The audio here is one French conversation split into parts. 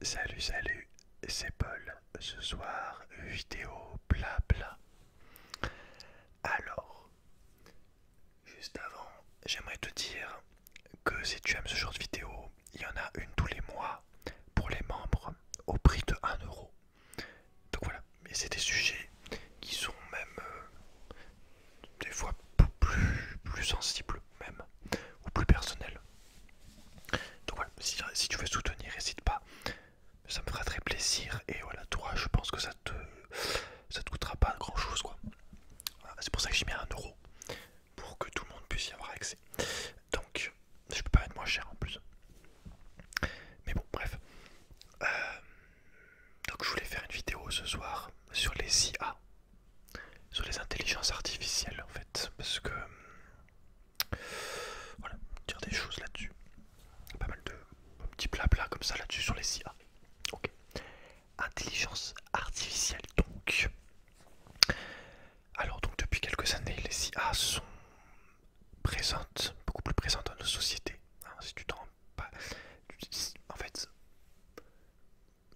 Salut, c'est Paul. Ce soir, vidéo blabla. Alors, juste avant, j'aimerais te dire que si tu aimes ce genre de vidéo, il y en a une tous les mois pour les membres au prix de 1 euro. Donc voilà, mais c'est des sujets qui sont même des fois plus sensibles même, ou plus personnels. Donc voilà, si tu veux soutenir, n'hésite pas. Ça me fera très plaisir et voilà, toi je pense que ça te coûtera pas grand chose quoi. Voilà, c'est pour ça que j'ai mis 1 euro pour que tout le monde puisse y avoir accès. Donc je peux pas mettre moins cher en plus. Mais bon bref. Euh, donc je voulais faire une vidéo ce soir sur les IA, sur les intelligences artificielles en fait. Parce que voilà, dire des choses là-dessus. Pas mal de petits blabla comme ça là-dessus sur les IA. Ok. Intelligence artificielle donc. Alors donc depuis quelques années les IA sont présentes, beaucoup plus présentes dans nos sociétés. Hein, si tu t'en rends pas. En fait,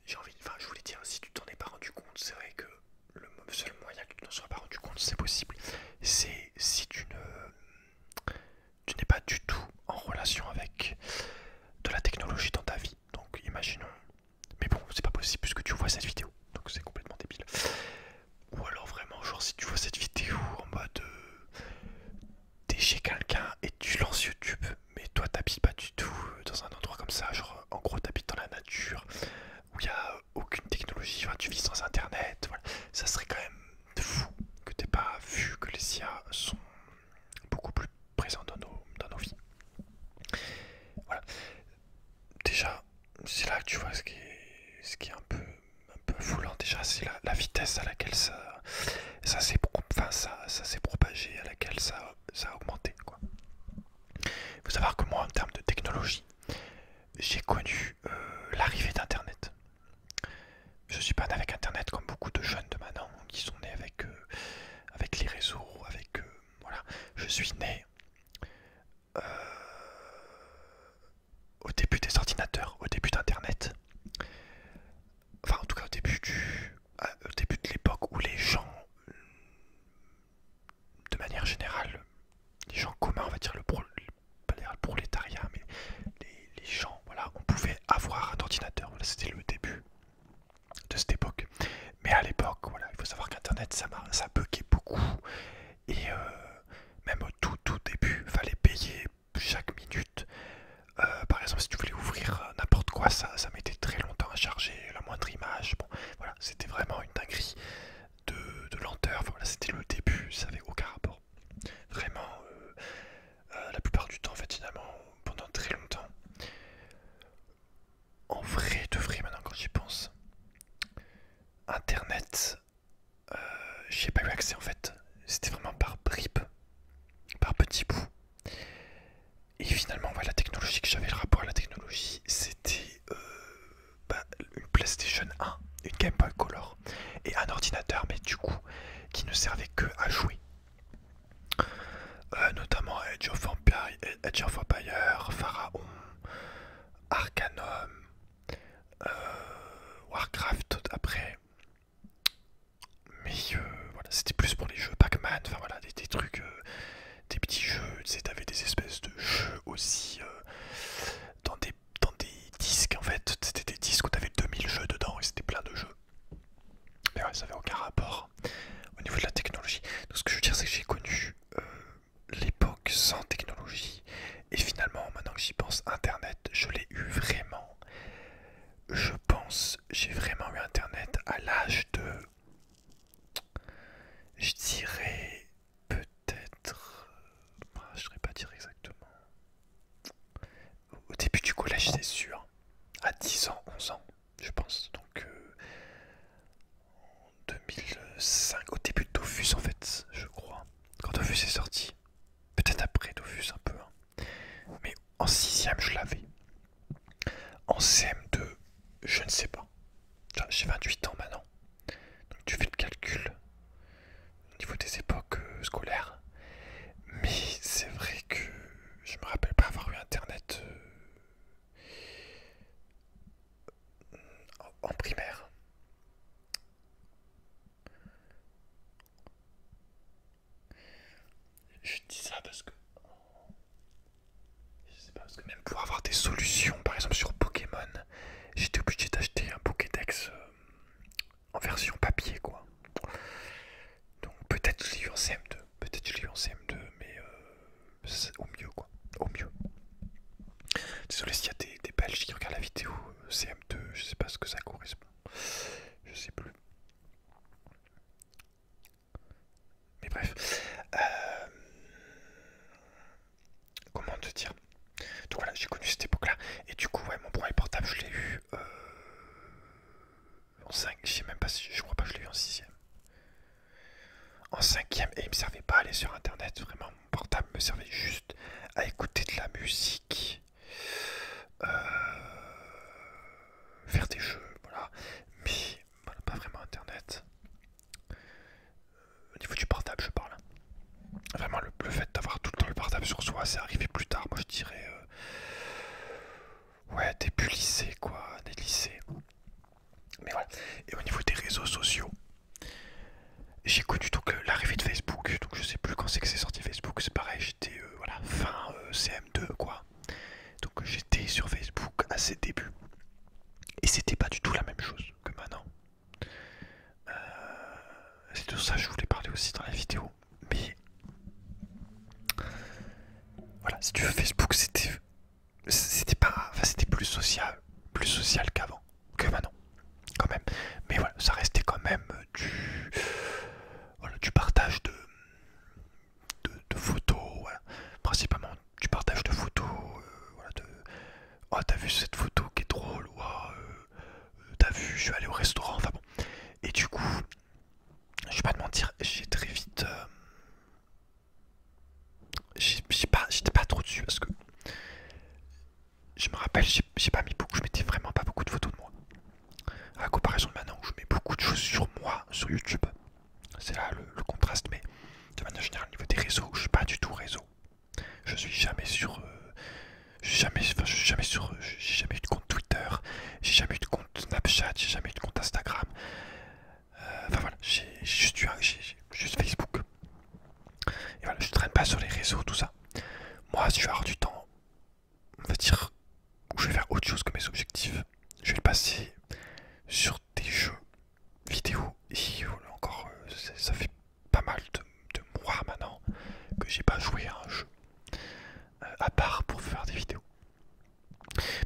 je voulais dire, si tu t'en es pas rendu compte, c'est vrai que le seul moyen que tu n'en sois pas rendu compte, c'est possible. C'est si tu n'es pas du tout en relation avec de la technologie dans ta vie. Donc imaginons. Mais bon, c'est pas possible puisque tu vois cette vidéo. Donc c'est complètement débile. Ou alors vraiment, genre si tu vois cette vidéo en mode t'es chez quelqu'un et tu lances YouTube, mais toi t'habites pas du tout dans un endroit comme ça, genre en gros t'habites dans la nature, où il n'y a aucune technologie, enfin, tu vis sans internet, voilà. Ça serait quand même fou que t'aies pas vu que les IA sont beaucoup plus présents dans nos vies. Voilà. Déjà, c'est là que tu vois ce qui est un peu affolant. Déjà, c'est la vitesse à laquelle ça s'est propagé, à laquelle ça a augmenté, quoi. Il faut savoir que moi, en termes de technologie, j'ai connu l'arrivée d'Internet. Je suis pas né avec Internet comme beaucoup de jeunes de maintenant qui sont nés avec les réseaux, voilà. Je suis né euh, au début des ordinateurs, au début d'Internet. Enfin, en tout cas, au début de l'époque où les gens, de manière générale, les gens communs, on va dire pas dire le prolétariat, mais les gens, voilà, on pouvait avoir un ordinateur. Voilà, c'était le début de cette époque. Mais à l'époque, voilà, il faut savoir qu'Internet, ça buguait beaucoup. Et même au tout début, il fallait payer chaque minute. Par exemple, si tu voulais ouvrir n'importe quoi, ça mettait très longtemps à charger, la moindre image. Bon, voilà, c'était vraiment une dinguerie de lenteur. Enfin, voilà, c'était le début, ça n'avait aucun rapport. Vraiment, la plupart du temps, en fait, finalement, pendant très longtemps, en vrai, de vrai, maintenant quand j'y pense, Internet, euh, j'y ai pas eu accès en fait. C'était vraiment par bribes, par petits bouts. Et finalement, voilà, la technologie que j'avais, le rapport à la technologie, c'était une PlayStation 1, une Game Boy Color et un ordinateur, mais du coup, qui ne servait que à jouer. Notamment Age of Empire, Pharaon, Arcanum, Warcraft après. Mais voilà, c'était plus pour les jeux Pac-Man, enfin voilà, des trucs, des petits jeux, tu sais, t'avais des espèces de jeux aussi dans des disques en fait, c'était des disques où t'avais 2000 jeux dedans et c'était plein de jeux. Mais ouais, ça avait aucun rapport au niveau de la technologie. Donc ce que je veux dire, c'est que j'ai connu l'époque sans technologie et finalement, maintenant que j'y pense, Internet, je l'ai eu vraiment. Je pense, j'ai vraiment eu Internet à l'âge de, je dirais peut-être, je ne saurais pas dire exactement. Au début du collège, c'est sûr. À 10 ans, 11 ans, je pense. Donc, en 2005, au début de Dofus, en fait, je crois. Quand Dofus est sorti. Peut-être après Dofus, un peu. Hein. Mais en 6ème, je l'avais. En CM2, je ne sais pas. J'ai 28 ans maintenant. Donc, tu fais le calcul au niveau des époques scolaires. Mais c'est vrai que je me rappelle pas avoir eu internet je sais pas ce que ça correspond. Je sais plus. Mais bref. Comment te dire? Donc voilà, j'ai connu cette époque-là. Et du coup, ouais, mon premier portable, je l'ai eu en 5. Je sais même pas si. Je crois pas que je l'ai eu en 6ème. En 5ème, et il me servait pas à aller sur internet. Vraiment, mon portable me servait juste à écouter de la musique. Faire des jeux, voilà. Mais voilà, pas vraiment internet. Au niveau du portable, je parle. Vraiment, le fait d'avoir tout le temps le portable sur soi, c'est arrivé plus tard. Moi, je dirais. Ouais, début lycée, quoi. Des lycées. Mais voilà. Et au niveau des réseaux sociaux, j'ai connu donc l'arrivée de Facebook. Donc, je sais plus quand c'est que c'est sorti Facebook. C'est pareil, j'étais voilà, fin CM2, quoi. Donc, j'étais sur Facebook à ses débuts. Et c'était pas du tout la même chose que maintenant. C'est de ça que je voulais parler aussi dans la vidéo. Mais voilà, si tu veux, Facebook c'était pas. Enfin, c'était plus social qu'avant, que maintenant, quand même. Mais voilà, ça restait quand même voilà, du partage de photos, voilà. Principalement du partage de photos, voilà, oh, t'as vu cette photo qui est drôle, ou t'as vu, je suis allé au restaurant, enfin bon. Et du coup, je vais pas te mentir, j'ai très vite. J'étais pas trop dessus parce que je me rappelle, j'ai pas mis beaucoup, je mettais vraiment pas beaucoup de photos de moi. À la comparaison de maintenant où je mets beaucoup de choses sur moi, sur YouTube. C'est là le contraste, mais de manière générale, au niveau des réseaux, je suis pas du tout réseau. Je suis jamais sur. Je suis jamais sur. J'ai jamais eu de compte Twitter, j'ai jamais eu de compte Snapchat, j'ai jamais eu de compte Instagram. Enfin voilà, j'ai juste Facebook. Et voilà, je traîne pas sur les réseaux, tout ça. Moi, si je vais avoir du temps, on va dire, où je vais faire autre chose que mes objectifs, je vais le passer sur des jeux vidéo. Et voilà, encore, ça fait pas mal de mois maintenant que j'ai pas joué à un jeu, à part pour faire des vidéos.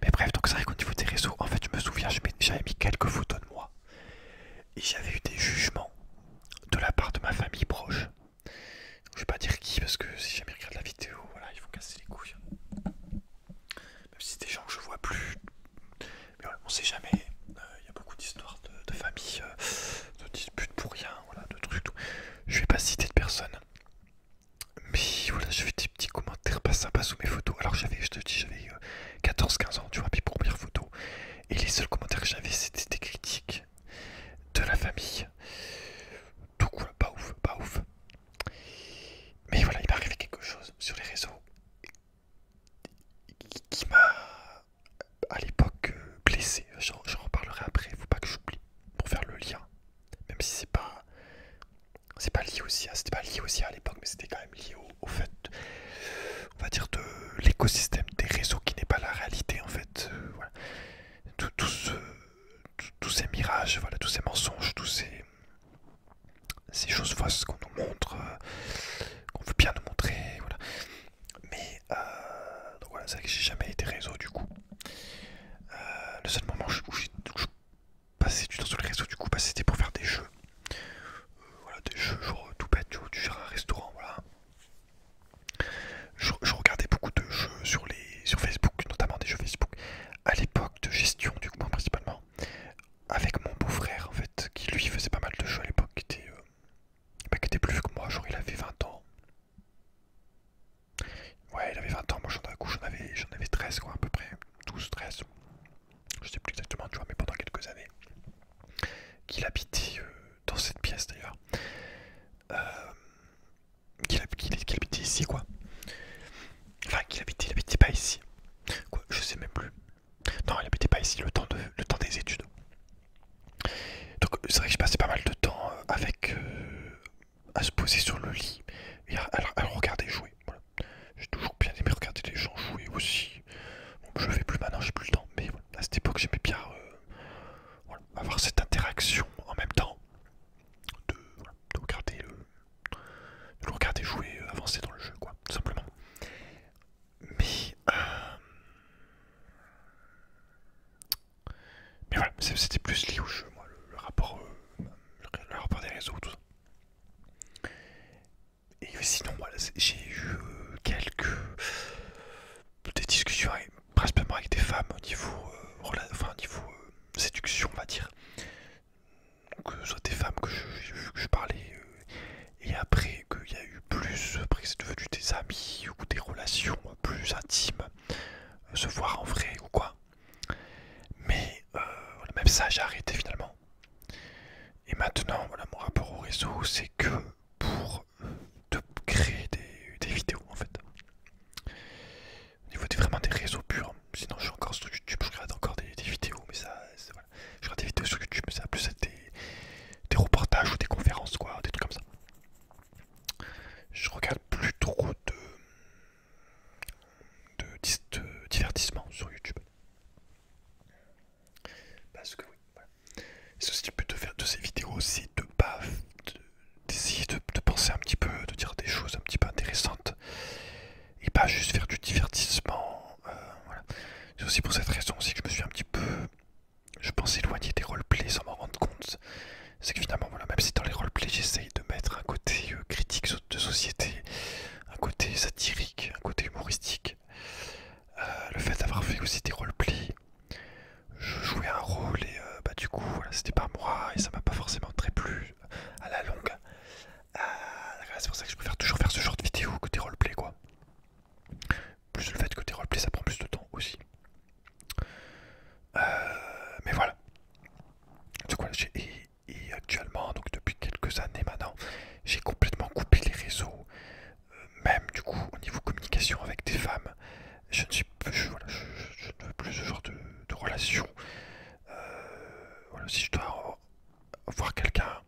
Mais bref, donc c'est vrai qu'au niveau des réseaux, en fait, je me souviens, j'avais mis quelques photos de moi. Et j'avais eu des jugements de la part de ma famille proche. Donc, je vais pas dire qui, parce que si jamais ils regardent la vidéo, voilà, ils vont casser les couilles. Même si c'est des gens que je vois plus. Mais voilà, on sait jamais. Il y a beaucoup d'histoires de famille, de disputes pour rien, voilà, de trucs. Tout. Je vais pas citer de personnes. Mais voilà, je fais des petits commentaires pas sympas sous mes photos. Alors j'avais, je te dis, j'avais 14-15 ans, tu vois, mes premières photos. Et les seuls commentaires que j'avais, c'était des critiques de la famille. Donc voilà, pas ouf, pas ouf. Mais voilà, il m'est arrivé quelque chose sur les réseaux qui m'a, à l'époque, blessé. J'en reparlerai après, faut pas que j'oublie, pour faire le lien. Même si c'est pas lié aussi, c'était pas lié aussi à l'époque, mais c'était quand même lié au fait, on va dire, de l'écosystème des réseaux qui n'est pas la réalité en fait. Voilà. Tous ces mirages, voilà, tous ces mensonges, ces choses fausses qu'on nous montre, qu'on veut bien nous montrer, voilà. Mais donc voilà, c'est vrai que j'ai jamais été réseau du coup. Le seul moment où je passais du temps sur les réseaux du coup, bah, c'était pour faire des jeux. Voilà, des jeux genre tout bête, tu gères un restaurant, voilà. Je regardais beaucoup de jeux sur Facebook, notamment des jeux Facebook, à l'époque de gestion du coup principalement, avec mon beau-frère en fait, qui lui faisait pas mal de jeux à l'époque, qui était plus vieux que moi, genre il avait 20 ans. Ouais, il avait 20 ans, moi j'en avais 13 quoi, à peu près, 12, 13. Je sais plus exactement, tu vois, mais pendant quelques années. Qu'il habitait dans cette pièce d'ailleurs. Qu'il habitait ici quoi. Enfin, il habitait pas ici. Quoi, je sais même plus. Non, il habitait pas ici le temps des études. Donc c'est vrai que j'ai passé pas mal de temps à se poser sur le lit et à le regarder jouer. Voilà. J'ai toujours bien aimé regarder les gens jouer aussi. Bon, je le fais plus maintenant, j'ai plus le temps. Mais voilà, à cette époque, j'aimais bien voilà, avoir cette interaction en même temps voilà, de le regarder jouer, avancer dans le jeu, quoi, tout simplement. Mais voilà, C'était plus lié au jeu, moi, le rapport des réseaux, tout ça. Et sinon, voilà, j'ai eu des discussions principalement avec des femmes au niveau, enfin, au niveau séduction, on va dire. Donc, soit des femmes j'ai vu que je parlais, et après qu'il y a eu plus, après que c'est devenu des amis ou des relations plus intimes, se voir en vrai ou quoi. Mais voilà, même ça, j'ai arrêté finalement. Et maintenant, voilà, mon rapport au réseau, c'est que pour de créer des vidéos en fait. Au niveau vraiment des réseaux purs, sinon je suis encore sur YouTube, je regarde encore des vidéos, mais ça, voilà. Je regarde des vidéos sur YouTube, mais ça va plus être des reportages ou des conférences, quoi, des trucs comme ça. Je regarde plus trop de divertissement sur YouTube. Parce que oui, voilà. C'est aussi le but de faire de ces vidéos aussi, d'essayer de penser un petit peu, de dire des choses un petit peu intéressantes et pas juste faire du divertissement. Voilà. C'est aussi pour cette raison aussi que je me suis un petit peu, je pense, éloigné des roleplays sans m'en rendre compte. C'est que finalement, voilà, même si dans les roleplays j'essaye de mettre un côté critique de société, un côté satirique, un côté humoristique, le fait d'avoir fait aussi des roleplays, je jouais un rôle et bah du coup voilà, c'était pas moi et ça m'a pas forcément très plu à la longue. C'est pour ça que je préfère toujours faire ce genre de vidéo que des roleplays, quoi. Plus le fait que des roleplays ça prend plus de temps aussi. Mais voilà. Donc voilà, et actuellement, donc depuis quelques années maintenant, j'ai complètement coupé les réseaux. Même du coup au niveau communication avec des femmes, je ne suis plus, voilà, je ne veux plus ce genre de relation. Voilà, si je dois voir quelqu'un,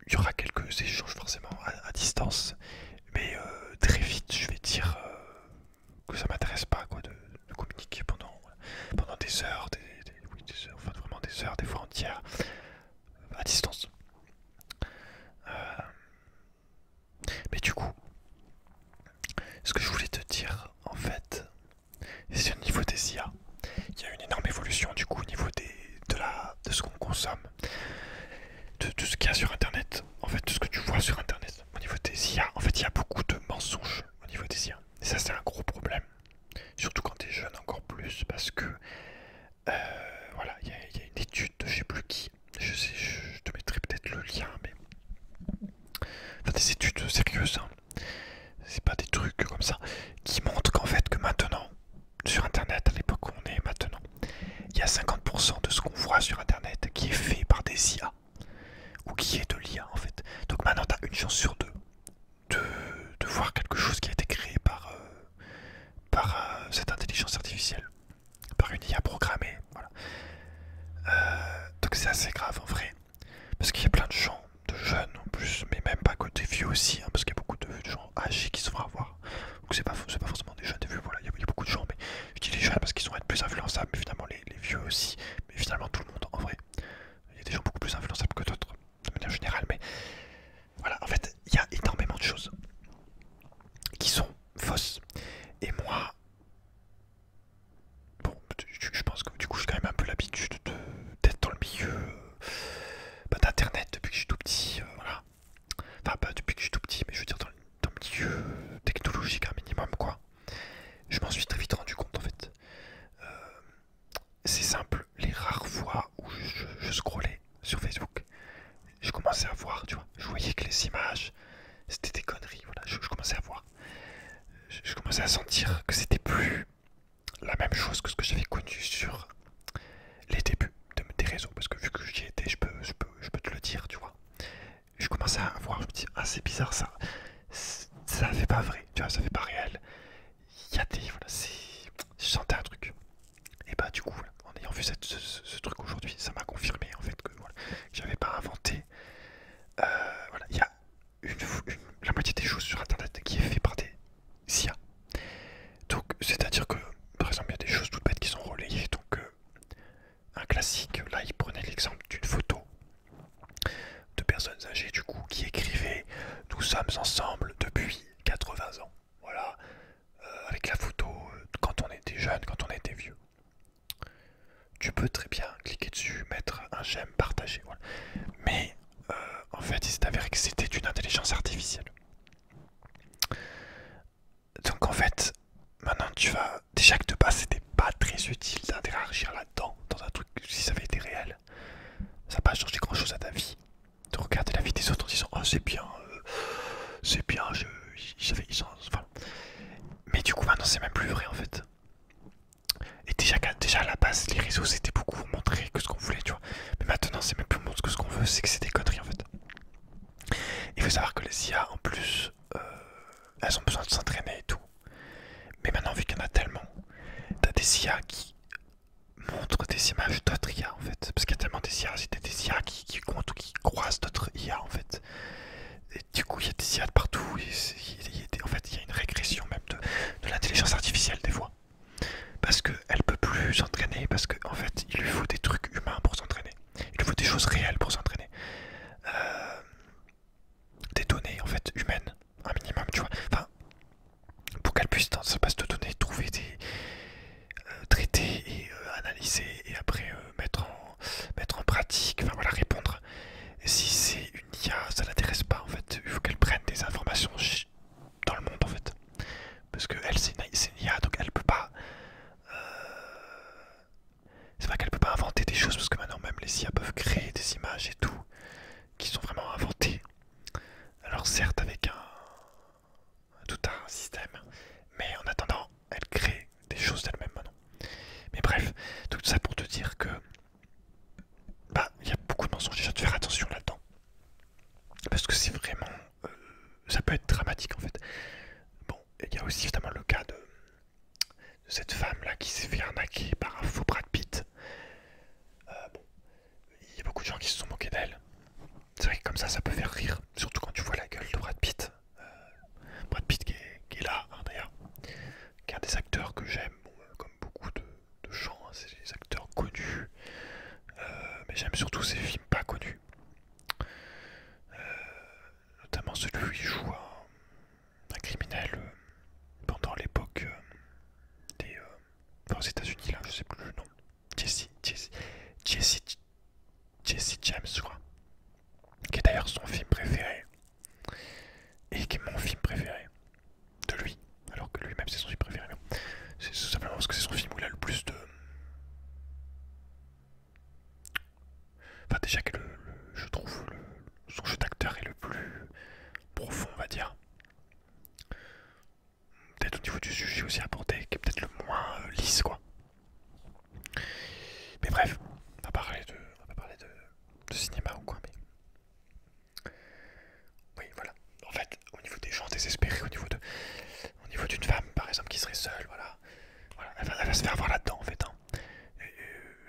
il y aura quelques échanges forcément à distance, mais très vite je vais dire que ça m'intéresse pas, quoi, de communiquer pendant des heures, oui, des heures, enfin vraiment des heures, des fois entières, à distance. Euh, mais du coup, ce que je voulais te dire en fait, c'est au niveau des IA. Il y a une énorme évolution du coup au niveau de ce qu'on consomme, de ce qu'il y a sur internet, en fait de ce que tu vois sur internet. Au niveau des IA, en fait il y a beaucoup de mensonges au niveau des IA. Et ça c'est un gros problème. Surtout quand t'es jeune encore plus, parce que voilà, il y a une étude de je sais plus qui, je te mettrai peut-être le lien, mais enfin des études sérieuses, hein. C'est pas des trucs comme ça, qui montrent qu'en fait que maintenant, sur internet, à l'époque où on est maintenant, il y a 50% de ce qu'on voit sur internet qui est fait par des IA, ou qui est de l'IA en fait. Donc maintenant t'as une chance sur deux de voir quelque chose qui a été créé par cette intelligence artificielle, par une IA programmée, voilà. Donc c'est assez grave en vrai, parce qu'il y a plein de gens, de jeunes en plus, mais même pas que des vieux aussi, hein, parce qu'il y a beaucoup de gens âgés qui se font avoir. Donc c'est pas forcément des jeunes, des vieux, voilà, il y a beaucoup de gens, mais je dis les jeunes parce qu'ils sont être plus influençables, mais finalement les vieux aussi, mais finalement tout le monde en vrai. Il y a des gens beaucoup plus influençables que d'autres, de manière générale, mais voilà, en fait, il y a énormément de choses qui sont fausses. Et moi, bon, je pense que du coup j'ai quand même un peu l'habitude d'être dans le milieu d'internet depuis que je suis tout petit, voilà. Enfin pas depuis que je suis tout petit, mais je veux dire dans le milieu technologique un minimum, quoi. Je m'en suis très vite rendu compte en fait. C'est simple, les rares fois où je scrollais sur Facebook, je commençais à voir, tu vois, je voyais que les images, c'était des conneries, voilà, je commençais à voir. Je commençais à sentir que c'était plus la même chose que ce que j'avais connu sur les débuts des réseaux, parce que vu que j'y étais, je peux te le dire, tu vois. Je commençais à voir, je me dis, ah c'est bizarre ça, ça fait pas vrai, tu vois, ça fait pas réel. Il y a des, voilà, je sentais un truc. Et bah du coup, voilà, en ayant vu ce truc aujourd'hui, ça m'a confirmé en fait que voilà, j'avais pas inventé. Voilà, il y a la moitié des choses sur internet qui est fait par des IA. Donc c'est à dire que par exemple il y a des choses toutes bêtes qui sont relayées. Donc un classique, là il prenait l'exemple d'une photo de personnes âgées du coup qui écrivaient nous sommes ensemble depuis 80 ans. Voilà, avec la photo quand on était jeune, quand on était vieux. Tu peut très bien cliquer dessus, mettre un j'aime, partager, voilà. Mais en fait il s'est avéré que c'était une intelligence artificielle. Donc en fait, maintenant tu vas... Déjà que de base c'était pas très utile d'interagir là-dedans, dans un truc, si ça avait été réel. Ça n'a pas changé grand chose à ta vie. De regarder la vie des autres en disant oh c'est bien, ils sont... Enfin... Mais du coup maintenant c'est même plus vrai en fait. Et déjà à la base les réseaux c'était beaucoup pour montrer que ce qu'on voulait tu vois. Mais maintenant c'est même plus montrer que ce qu'on veut, c'est que c'est des conneries en fait. Il faut savoir que les IA en plus elles ont besoin de s'entraîner et tout. Mais maintenant vu qu'il y en a tellement, t'as des IA qui montrent des images d'autres IA en fait. Parce qu'il y a tellement des IA, c'était des IA qui croisent d'autres IA en fait. Et du coup il y a des IA de partout. En fait il y a une régression même de l'intelligence artificielle des fois. Parce qu'elle peut plus s'entraîner, parce qu'en fait il lui faut des trucs humains pour s'entraîner. Il lui faut des choses réelles pour s'entraîner. Des données en fait humaines, un minimum tu vois. Enfin, pour qu'elle puisse dans sa base de données trouver des traiter et analyser et après mettre en pratique, enfin voilà, répondre. Et si c'est une IA, ça l'intéresse pas en fait. Il faut qu'elle prenne des informations dans le monde en fait. Parce que elle c'est une IA donc elle peut pas. C'est vrai qu'elle peut pas inventer des choses parce que maintenant même les IA peuvent créer des images et tout qui sont vraiment inventées. Alors certes avec tout un système, mais en attendant elle crée des choses d'elle-même maintenant. Mais bref, tout ça pour te dire que bah il y a beaucoup de mensonges, déjà de faire attention là-dedans. Parce que c'est vraiment... ça peut être dramatique en fait. Bon, il y a aussi évidemment le cas de cette femme là qui s'est fait arnaquer par un faux Brad Pitt. Bon, il y a beaucoup de gens qui se sont moqués d'elle. C'est vrai que comme ça peut faire rire, surtout quand tu vois la gueule de Brad Pitt. Brad Pitt qui est là d'ailleurs, qui est un des acteurs que j'aime, bon, comme beaucoup de gens, hein, c'est des acteurs connus. Mais j'aime surtout ses films pas connus. Notamment celui où il joue un criminel pendant l'époque aux États-Unis, là, je sais plus le nom. Jesse James, je crois. Qui est d'ailleurs son film préféré. Et qui est mon film préféré de lui. Alors que lui-même c'est son film préféré. C'est tout simplement parce que c'est son film où il a le plus de... Enfin déjà que je trouve son jeu d'acteur est le plus profond, on va dire. Peut-être au niveau du sujet aussi abordé, qui est peut-être le moins lisse quoi. Mais bref, on va pas parler de cinéma ou quoi, mais... Oui, voilà. En fait, au niveau des gens désespérés, au niveau d'une femme, par exemple, qui serait seule, voilà. Elle va se faire voir là-dedans, en fait. Hein.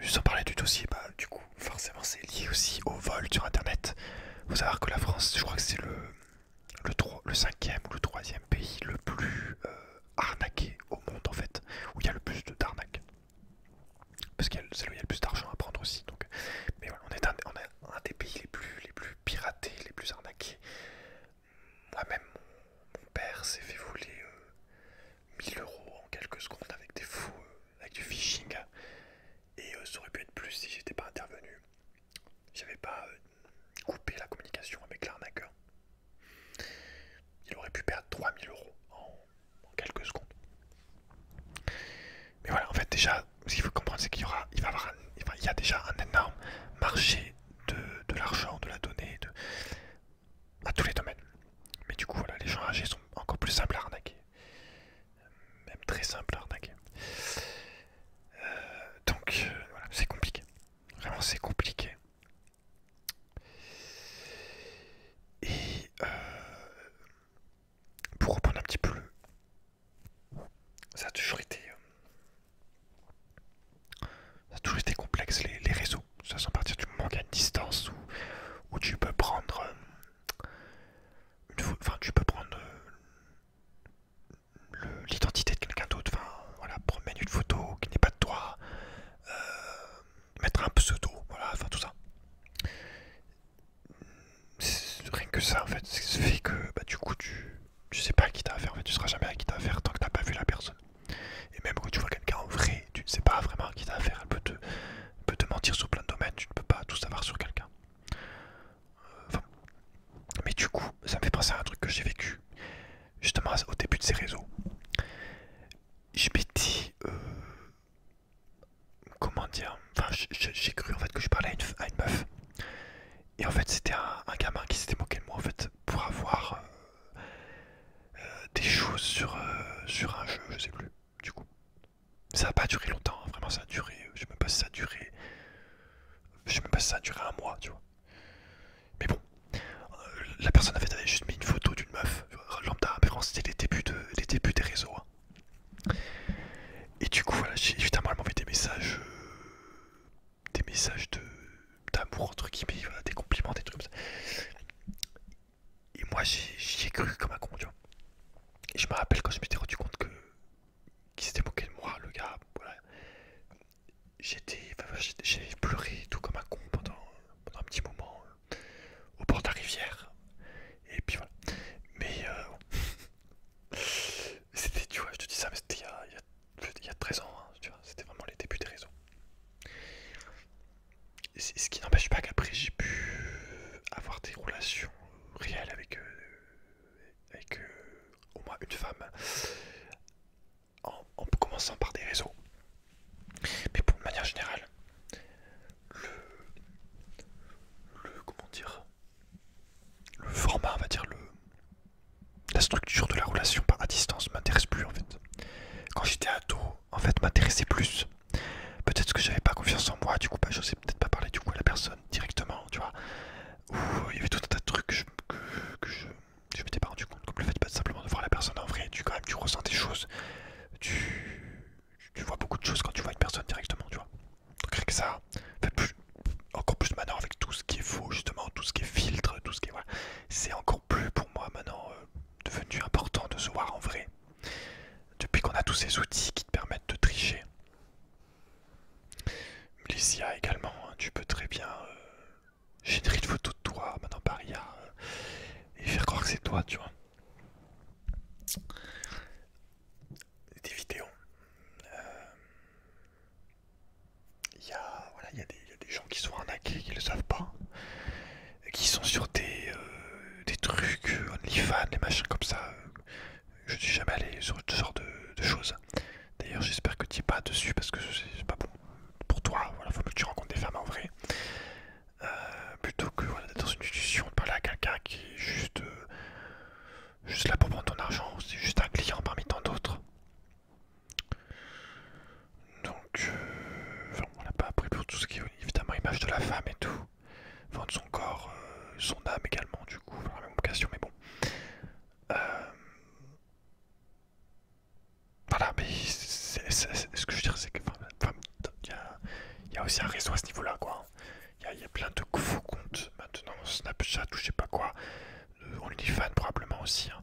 Sans parler du dossier, bah, du coup, forcément, c'est lié aussi au vol sur Internet. Faut savoir que la France, je crois que c'est le 5e ou le 3e pays le plus arnaqué au monde, en fait. Où il y a le plus d'arnaques. Parce que c'est là où il y a le plus d'argent à prendre aussi. Donc. Mais voilà, on est un des pays les plus piratés, les plus arnaqués. Moi-même, mon père s'est fait voler 1000 euros en quelques secondes avec des faux, avec du phishing. Et ça aurait pu être plus si j'étais pas intervenu. J'avais pas coupé la communication avec l'arnaqueur. Il aurait pu perdre 3000 euros en quelques secondes. Mais voilà, en fait déjà, ce qu'il faut comprendre, c'est qu'il y a déjà un énorme marché de l'argent, de la donnée, à tous les domaines. Mais du coup, voilà, les gens âgés sont encore plus simples à arnaquer. Même très simples à arnaquer. Donc, voilà, c'est compliqué. Vraiment, c'est compliqué. Et pour reprendre un petit peu ça a toujours été complexe les réseaux. Ça, sans partir du moment qu'il y a une distance où tu peux prendre l'identité de quelqu'un d'autre, enfin voilà, prendre une photo qui n'est pas de toi, mettre un pseudo, voilà, enfin tout ça. Je sais même pas si ça a duré un mois, tu vois. Mais bon, la personne en fait avait juste mis une photo d'une meuf lambda, mais vraiment c'était les débuts des réseaux. Hein. Et du coup, voilà, évidemment, elle m'envoie des messages d'amour entre guillemets, voilà, des compliments, des trucs comme ça. Et moi, j'y ai cru comme un con, tu vois. Et je me rappelle quand je m'étais rendu compte qu'il s'était moqué de moi, le gars. Voilà, j'ai pleuré tout comme un con pendant un petit moment au bord de la rivière. Et puis voilà. Mais c'était, tu vois, je te dis ça, mais c'était il y a 13 ans, hein, tu vois, c'était vraiment les débuts des réseaux. Ce qui n'empêche pas qu'après j'ai pu avoir des relations réelles avec au moins une femme en commençant par des réseaux. Mais pour de manière générale, comment dire, le format, on va dire, la structure de la relation à distance m'intéresse plus en fait. Quand j'étais ado, en fait, m'intéressait plus. Peut-être que j'avais pas confiance en moi, du coup, bah, j'osais peut-être pas parler du coup à la personne directement, tu vois. Ou il y avait tout un tas de trucs que je m'étais pas rendu compte, comme le fait pas simplement de voir la personne en vrai, tu ressens des choses, tu vois beaucoup de choses quand tu vois une personne directement, tu vois. Donc rien que ça, fait plus, encore plus maintenant avec tout ce qui est faux, justement, tout ce qui est filtre, tout ce qui est voilà, c'est encore plus pour moi maintenant devenu important de se voir en vrai. Depuis qu'on a tous ces outils qui te permettent de tricher. Les IA également, hein, tu peux très bien générer une photo de toi maintenant par IA et faire croire que c'est toi, tu vois. Des vidéos. Voilà, y a des gens qui sont arnaqués, qui le savent pas, qui sont sur des trucs, OnlyFans, les machins comme ça. Je ne suis jamais allé sur ce genre de choses. D'ailleurs, j'espère que tu es pas dessus parce que c'est pas bon pour toi. Voilà, faut que tu rencontres des femmes en vrai. Plutôt que voilà, d'être dans une institution, de parler à quelqu'un qui est juste là pour prendre ton argent. C'est juste un client parmi tant d'autres. Donc, on n'a pas appris pour tout ce qui est évidemment image de la femme et tout. Vendre son corps, son âme également, du coup, dans la même occasion, mais bon. Voilà, mais ce que je veux dire, c'est que il y a aussi un réseau à ce niveau-là, quoi. Il y a plein de faux comptes maintenant, Snapchat ou je sais pas quoi, OnlyFans probablement aussi, hein,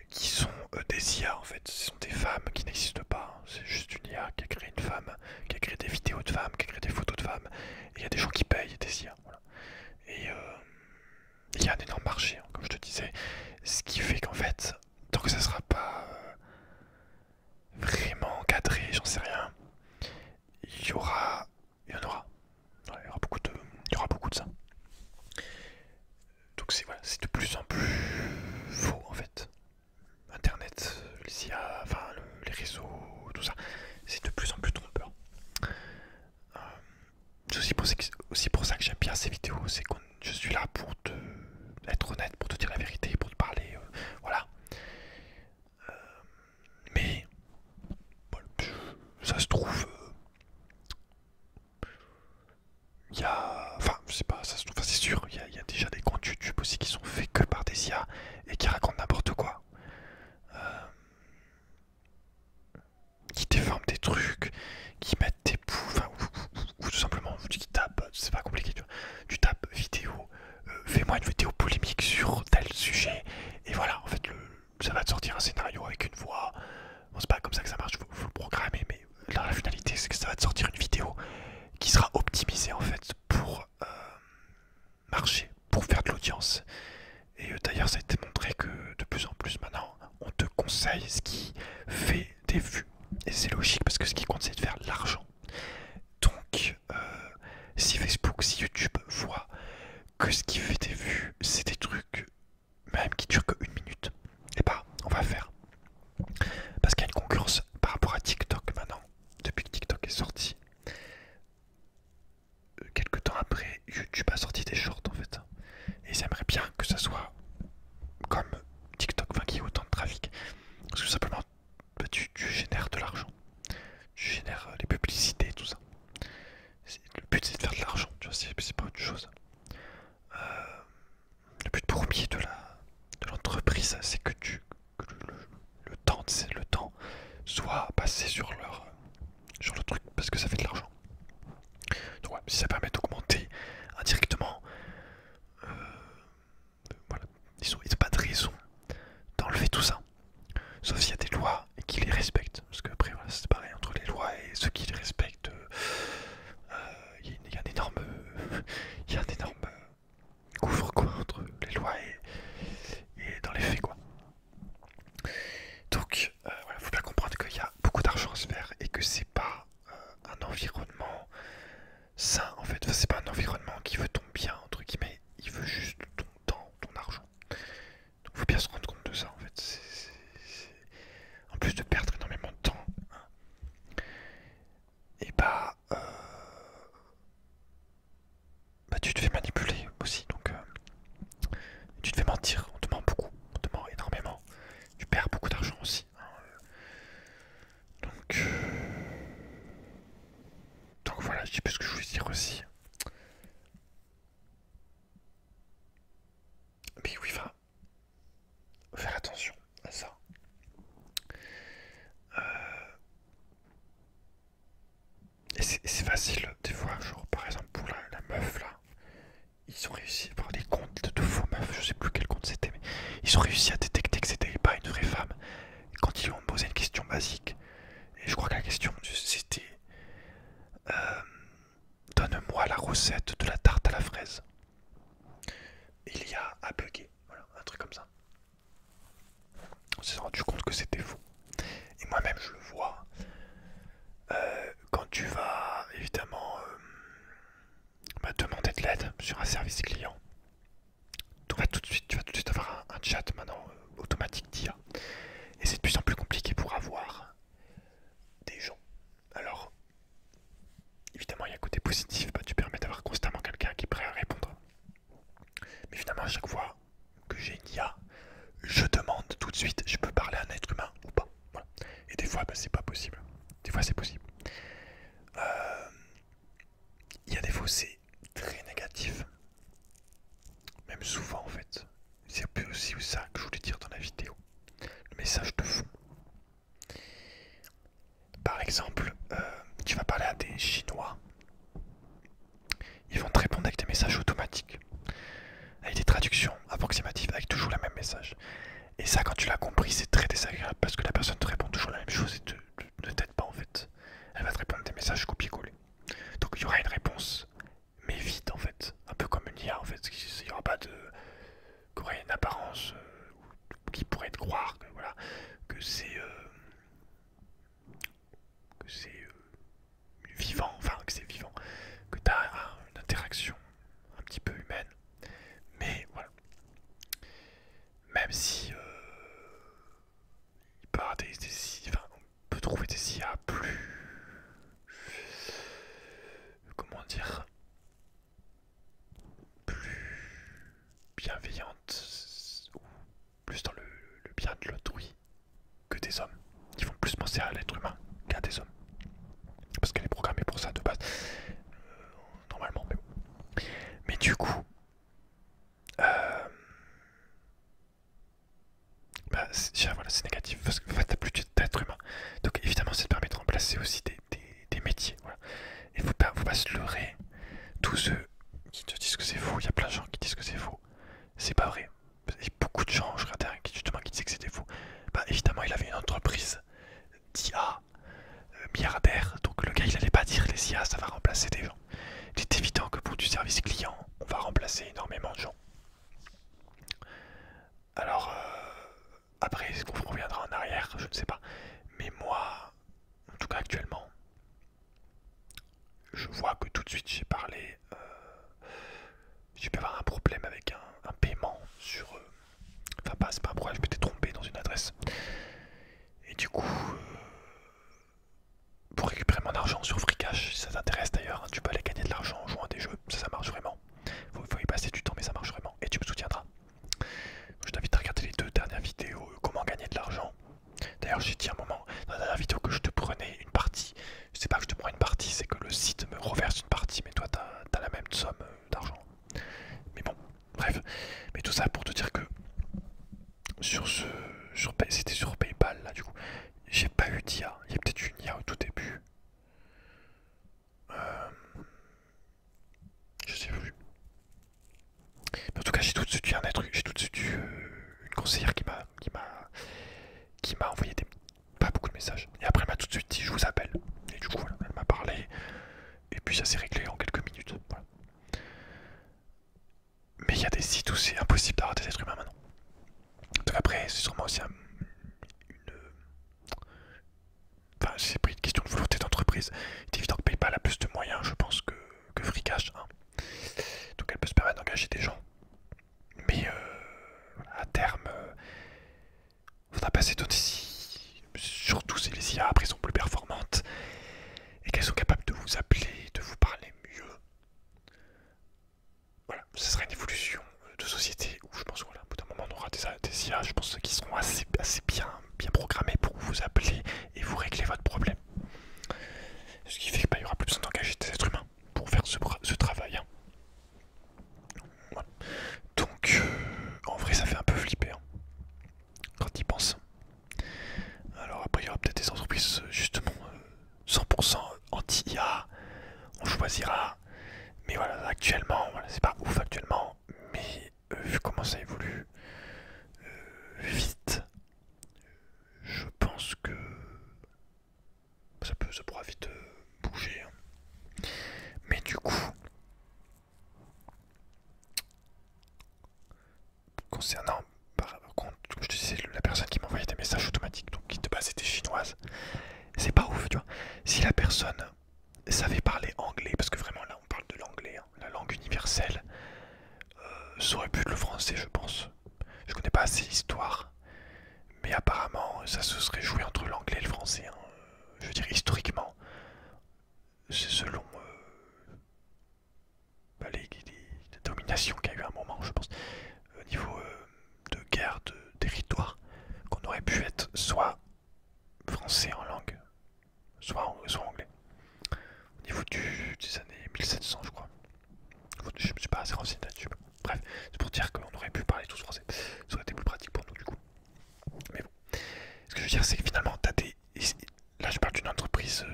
qui sont des IA en fait. Ce sont des femmes qui n'existent pas. Hein. C'est juste une IA qui a créé une femme, qui a créé des vidéos de femmes, qui a créé des photos de femmes. Et il y a des gens qui payent des IA. Voilà. Et il y a un énorme marché, hein, comme je te disais. Ce qui fait qu'en fait, tant que ça sera pas vraiment encadré, j'en sais rien, il y en aura. Ouais, il y aura beaucoup de ça. Donc c'est voilà, c'est de plus en plus faux en fait. Internet, les IA, enfin les réseaux, tout ça, c'est de plus en plus trompeur. Euh, c'est aussi pour ça que j'aime bien ces vidéos, c'est que je suis là pour être honnête, pour te dire la vérité, pour te parler, voilà. Mais voilà, ça se trouve, il y a, enfin je sais pas, ça se trouve, enfin, c'est sûr, il y a déjà des comptes YouTube aussi qui sont faits que par des IA et qui racontent n'importe quoi. Qui déforment des trucs, qui mettent des bouts, enfin, ou tout simplement qui tapent, c'est pas compliqué, tu tapes vidéo, fais-moi une vidéo polémique sur tel sujet, et voilà, en fait, ça va te sortir un scénario avec une voix. Bon, c'est pas comme ça que ça marche, faut le programmer, mais là, la finalité, c'est que ça va te sortir une vidéo qui sera optimisée en fait pour marcher, pour faire de l'audience. Et d'ailleurs, ça a été montré que de plus en plus maintenant, on te conseille ce qui fait des vues. Et c'est logique parce que ce qui compte, c'est de faire de l'argent. Donc, si Facebook, si YouTube voient que ce qui fait des vues, c'est des trucs même qui durent que 1 minute, et bah, on va faire. Parce qu'il y a une concurrence par rapport à TikTok maintenant. Depuis que TikTok est sorti, quelques temps après, YouTube a sorti des shorts en fait. Et ils aimeraient bien que ça soit comme TikTok, enfin qu'il y ait autant de trafic. Parce que simplement, bah, tu génères de l'argent. Tu génères les publicités et tout ça. Le but c'est de faire de l'argent, tu vois, c'est si ça permet d'augmenter indirectement, voilà, ils ont pas de raison d'enlever tout ça. Sauf s'il y a des lois et qu'ils les respectent. Parce que après, voilà, c'est pareil entre les lois et ceux qui les respectent. Il y a un énorme, il y a un énorme gouffre quoi entre les lois et dans les faits quoi. Donc voilà, faut bien comprendre qu'il y a beaucoup d'argent à se faire et que c'est pas un environnement sain en fait. Enfin, c'est pas un environnement qui veut ton bien entre guillemets, il veut juste ton temps, ton argent. Donc faut bien se rendre compte de ça en fait. En plus de perdre énormément de temps, hein, et bah tu te fais manipuler aussi donc tu te fais mentir, on te ment beaucoup, on te ment énormément, tu perds beaucoup d'argent aussi, hein. Donc voilà, je sais plus ce que je voulais dire aussi. Mais oui, enfin, faire attention à ça. Et c'est facile, des fois, genre par exemple pour la meuf là, ils ont réussi par des comptes de faux meufs, je sais plus quel compte c'était, mais ils ont réussi à détecter que c'était pas une vraie femme. Et quand ils lui ont posé une question basique, et je crois que la question c'était donne-moi la recette de la tarte à la fraise. Et il y a à bugger, voilà, un truc comme ça. On s'est rendu compte que c'était faux. Et moi-même je le vois. Quand tu vas évidemment demander de l'aide sur un service client, tu vas tout de suite avoir un chat maintenant automatique d'IA. Et c'est de plus en plus compliqué pour avoir des gens. Alors, évidemment, il y a un côté positif, bah, tu permets d'avoir constamment quelqu'un qui est prêt à répondre. Mais finalement, à chaque fois que j'ai une IA, je demande tout de suite, je peux parler à un être humain ou pas. Voilà. Et des fois, bah, c'est pas possible. Des fois, c'est possible. Il y a des fossés très négatifs. Même souvent, en fait. C'est un peu aussi ça que je voulais dire dans la vidéo. Le message de fond. Par exemple, tu vas parler à des Chinois. Ils vont te répondre avec des messages automatiques. Avec des traductions approximatives, avec toujours le même message. Et ça, quand tu l'as compris, c'est très désagréable parce que la personne te répond toujours la même chose et ne t'aide pas en fait. Elle va te répondre des messages copier-coller. Donc il y aura une réponse, mais vite en fait. Un peu comme une IA en fait. Il n'y aura pas de. Qu'il y aurait une apparence qui pourrait te croire que voilà. Que c'est. Que c'est vivant. Enfin, que c'est vivant. Que tu as une interaction un petit peu humaine. Mais voilà. Même si. Il peut y avoir enfin, on peut trouver des IA plus. Comment dire, plus bienveillantes ou plus dans le bien de l'autrui que des hommes qui vont plus penser à l'être humain qu'à des hommes parce qu'elle est programmée pour ça de base normalement mais bon. Mais du coup bah, voilà, c'est négatif parce que en fait, t'as plus d'être humain donc évidemment ça te permet de remplacer aussi des métiers voilà. Et faut pas se leurrer. Tous ceux qui te disent que c'est faux, il y a plein de gens qui disent que c'est faux. C'est pas vrai. Il y a beaucoup de gens, je regardais qui justement qui disaient que c'était faux. Bah évidemment il avait une entreprise d'IA milliardaire, donc le gars il allait pas dire les IA ça va remplacer des gens. Il est évident que pour du service client, on va remplacer énormément de gens. Alors après est-ce qu'on reviendra en arrière, je ne sais pas. Mais moi, en tout cas actuellement, je vois que tout de suite j'ai parlé. Je peux avoir un problème avec un paiement sur. Enfin, pas, c'est pas un problème, je m'étais trompé dans une adresse. Et du coup, pour récupérer mon argent sur Freecash, si ça t'intéresse d'ailleurs, hein, tu peux aller gagner de l'argent en jouant à des jeux, ça marche vraiment. Faut y passer du temps, mais ça marche vraiment. Et tu me soutiendras. Donc, je t'invite à regarder les 2 dernières vidéos, comment gagner de l'argent. D'ailleurs, j'ai dit un moment dans la dernière vidéo que je te prenais une partie. Je sais pas que je te prends une partie, c'est que le site me reverse une partie, mais toi t'as la même somme d'argent. Mais bon, bref. Mais tout ça pour te dire que c'était sur PayPal là du coup. J'ai pas eu d'IA. Il y a peut-être eu une IA au tout début. y a des sites où c'est impossible d'avoir des êtres humains maintenant. Donc après, c'est sûrement aussi une... Enfin, c'est pris une question de volonté d'entreprise. Il est évident que PayPal a plus de moyens, je pense, que Freecash. Hein. Donc elle peut se permettre d'engager des gens. Mais à terme, faudra pas s'étonner si, surtout si les IA après sont plus performantes et qu'elles sont capables de vous appeler, de vous parler mieux. Voilà, ce sera une évolution de société où je pense qu'au bout d'un moment on aura des IA, je pense, qui seront assez bien programmés pour vous appeler et vous régler votre problème. Ce qui fait qu'il n'y aura plus besoin d'engager des êtres humains pour faire ce travail. Hein. Voilà. Donc, en vrai, ça fait un peu flipper hein, quand ils pensent. Alors après, il y aura peut-être des entreprises justement 100% anti-IA. On choisira. Mais voilà, actuellement, voilà, c'est pas ouf actuellement. Mais vu comment ça évolue vite, je pense que ça pourra vite bouger. Hein. Mais du coup, concernant, par contre, comme je te disais, la personne qui m'envoyait des messages automatiques, donc qui de base était chinoise, c'est pas ouf, tu vois. Si la personne savait parler anglais, parce que vraiment là on parle de l'anglais, hein, la langue universelle, ça aurait pu être le français, je pense. Je connais pas assez l'histoire, mais apparemment ça se serait joué entre l'anglais et le français. Hein. Je veux dire, historiquement, c'est selon les dominations qu'il y a eu à un moment, je pense, au niveau de guerre de territoire, qu'on aurait pu être soit français en langue, soit anglais. Au niveau des années 1700, je crois. Je ne me suis pas assez renseigné là-dessus. Bref, c'est pour dire qu'on aurait pu parler tous français. Ça aurait été plus pratique pour nous du coup. Mais bon. Ce que je veux dire, c'est que finalement, t'as des. Là, je parle d'une entreprise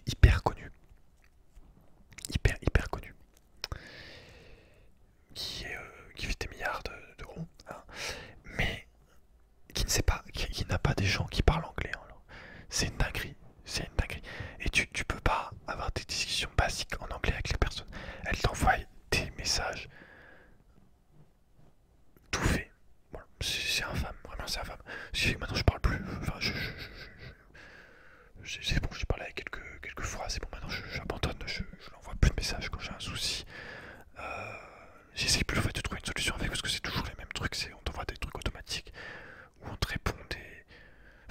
hyper connue. Hyper connue. Qui fait des milliards d'euros. Hein, mais qui ne sait pas, qui n'a pas des gens qui parlent anglais. Hein, c'est une dinguerie. C'est une dinguerie. Et tu peux pas avoir des discussions basiques en anglais avec les personnes. Elles t'envoient des messages tout fait. Voilà. C'est infâme, vraiment c'est infâme. Maintenant je parle plus. Enfin, c'est bon, j'ai parlé quelques fois, c'est bon, maintenant j'abandonne, je n'envoie plus de messages quand j'ai un souci. J'essaie plus en fait de trouver une solution avec parce que c'est toujours les mêmes trucs, on t'envoie des trucs automatiques où on te répond des.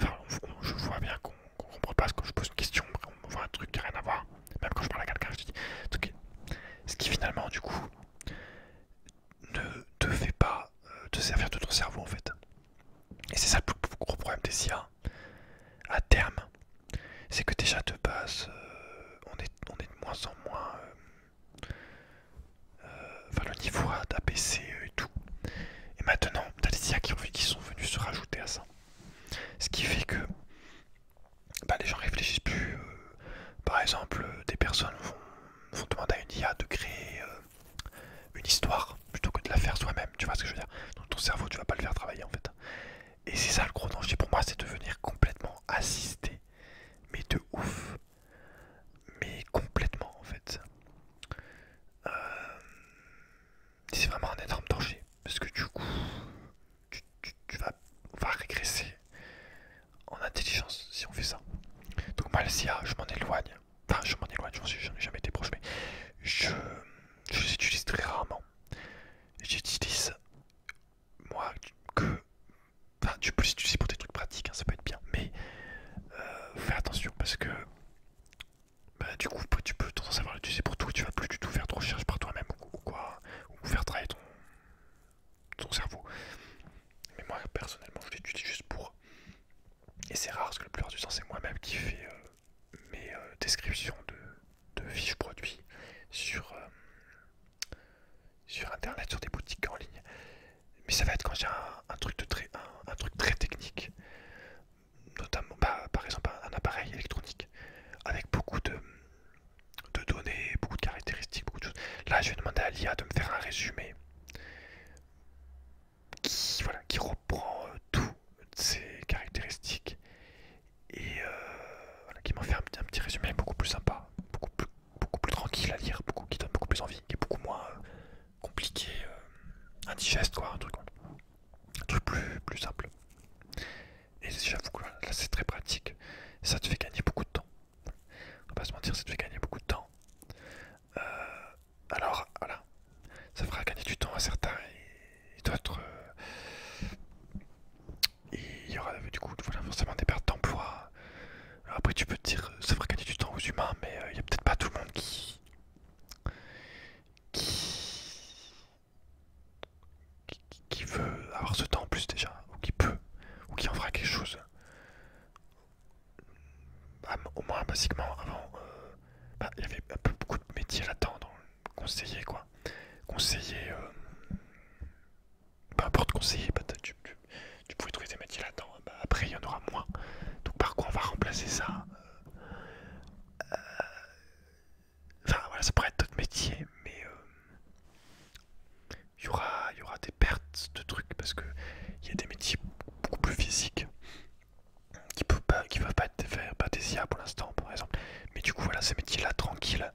Enfin, je vois bien qu'on comprend pas quand je pose une question, on m'envoie un truc qui n'a rien à voir. Même quand je parle à quelqu'un, je dis. Donc, ce qui finalement, du coup, ne te fait pas te servir de ton cerveau en fait. Et c'est ça le plus gros problème des IA à terme, c'est que déjà de base, on est de moins en moins. Enfin, le niveau d'APC et tout. Et maintenant, t'as des IA qui sont venus se rajouter à ça. Ce qui fait que bah, les gens réfléchissent plus. Par exemple, des personnes vont demander à une IA de créer une histoire plutôt que de la faire soi-même. Tu vois ce que je veux dire? Donc ton cerveau, tu vas pas le faire travailler en fait. Et c'est ça le gros danger pour moi, c'est de devenir complètement assisté. Mais de ouf. Mais complètement en fait. C'est vraiment un énorme danger. Parce que du coup, on va régresser en intelligence si on fait ça. Donc moi, les IA, je m'en éloigne. Enfin, je m'en éloigne, j'en ai jamais été proche, mais je les utilise très rarement. J'utilise, moi, que. Enfin, tu peux les utiliser pour des trucs pratiques, hein, ça peut être bien, mais fais attention parce que bah, du coup, tu peux tendance à l'utiliser pour tout et tu vas plus du tout faire de recherche par toi-même ou quoi, ou faire travailler ton cerveau. Mais moi, personnellement, je l'utilise juste pour. Et c'est rare parce que la plupart du temps, c'est moi-même qui fais mes descriptions de fiches produits sur internet, sur des boutiques en ligne. Mais ça va être quand j'ai un truc très technique, notamment par exemple un appareil électronique avec beaucoup de données, beaucoup de caractéristiques, beaucoup de choses. Là, je vais demander à l'IA de me faire un résumé qui reprend toutes ces caractéristiques et voilà, qui m'en fait un petit résumé beaucoup plus sympa, beaucoup plus tranquille à lire, qui donne beaucoup plus envie, qui est beaucoup moins compliqué geste quoi, un truc plus simple. Et j'avoue que voilà, là c'est très pratique, ça te fait gagner beaucoup de temps. On va pas se mentir, ça te fait gagner beaucoup de temps. Alors voilà, ça fera gagner du temps à certains et d'autres. Et il y aura du coup voilà, forcément des pertes d'emploi. Après tu peux te dire ça fera gagner du temps aux humains, mais il n'y a peut-être pas tout le monde qui, qui veut avoir ce temps en plus déjà, ou qui peut, ou qui en fera quelque chose. Au moins basiquement avant, il y avait un peu beaucoup de métiers là-dedans, dans le conseiller quoi. Conseiller, peu importe conseiller, tu pouvais trouver des métiers là-dedans. Après il y en aura moins. Donc par quoi on va remplacer ça? Enfin voilà, ça pourrait être d'autres métiers, mais il y aura des pertes de trucs parce que il y a des métiers beaucoup plus physiques qui peuvent pas être faits par des IA pour l'instant par exemple. Mais du coup voilà, ces métiers-là tranquilles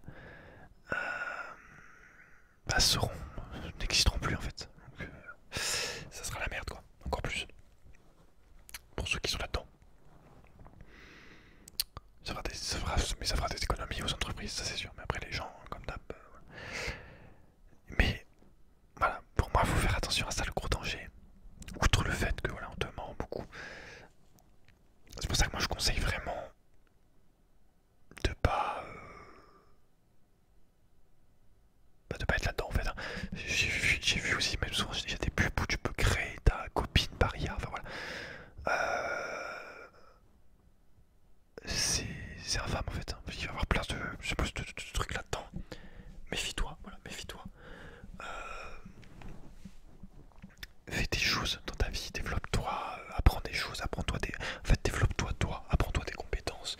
seront n'existeront plus en fait. Donc, ça sera la merde quoi, encore plus pour ceux qui sont là-dedans. Mais ça fera des économies aux entreprises, ça c'est sûr. Mais après les gens, comme d'hab. Mais voilà, pour moi, il faut faire attention à ça, le gros danger. Outre le fait que voilà, on te ment beaucoup. C'est pour ça que moi je conseille vraiment de pas être là-dedans en fait. Hein. J'ai vu aussi, même souvent, il y a des pubs où tu peux créer ta copine par IA. Enfin voilà. C'est infâme en fait. Hein. Il va y avoir plein de trucs là-dedans. Méfie-toi, voilà, méfie-toi. Fais des choses dans ta vie, développe-toi, apprends des choses, apprends-toi des. En fait, développe-toi toi, apprends-toi des compétences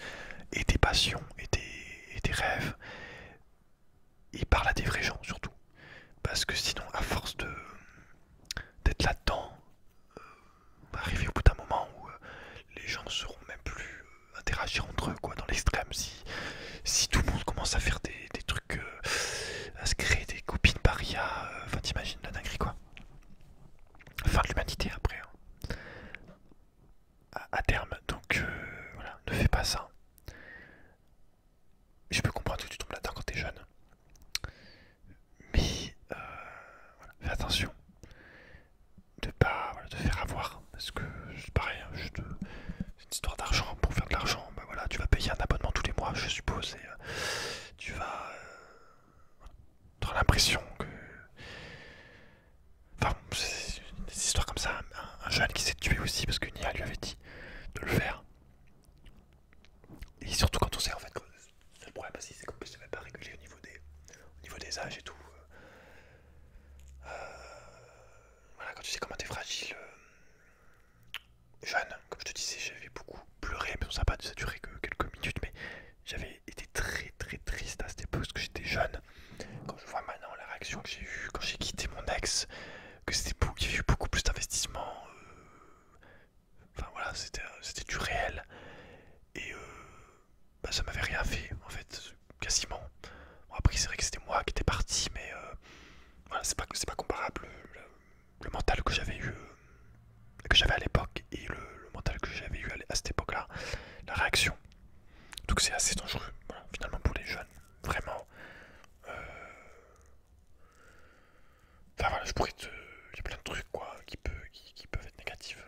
et des passions et des rêves. Et parle à des vrais gens surtout. Parce que sinon, à force d'être là-dedans, on va arriver au bout d'un moment où les gens ne sauront même plus interagir entre eux, quoi, dans l'extrême. Si tout le monde commence à faire des trucs, à se créer des copines par IA, enfin t'imagines la dinguerie quoi. Fin de l'humanité après, hein. À terme, donc voilà, ne fais pas ça. Je peux comprendre que tu tombes là-dedans quand t'es jeune. Mais voilà, fais attention de pas te faire avoir. Parce que c'est pareil, hein, c'est une histoire d'argent. Pour faire de l'argent, bah voilà, tu vas payer un abonnement tous les mois, je suppose. Et tu vas avoir l'impression que. Enfin, c'est des histoires comme ça. Un jeune qui s'est tué aussi parce que Nia lui avait dit de le faire. Et surtout quand on sait en fait que le problème aussi, c'est qu'en plus c'est même pas régulé au niveau des âges et tout. Voilà, quand tu sais comment t'es fragile, jeune, comme je te disais, j'avais beaucoup pleuré, mais ça n'a pas duré que quelques minutes, mais j'avais été très très triste à cette époque parce que j'étais jeune. Quand je vois maintenant la réaction que j'ai eue quand j'ai quitté mon ex, que qu'il y a eu beaucoup plus d'investissement. Enfin voilà, c'était du réel. Et ça m'avait rien fait en fait, quasiment. Bon, après c'est vrai que c'était moi qui étais parti, mais voilà, c'est pas comparable le mental que j'avais eu, que j'avais à l'époque et le mental que j'avais eu à cette époque-là, la réaction. Donc c'est assez dangereux, voilà, finalement pour les jeunes, vraiment. Enfin voilà, il y a plein de trucs quoi qui peuvent être négatifs.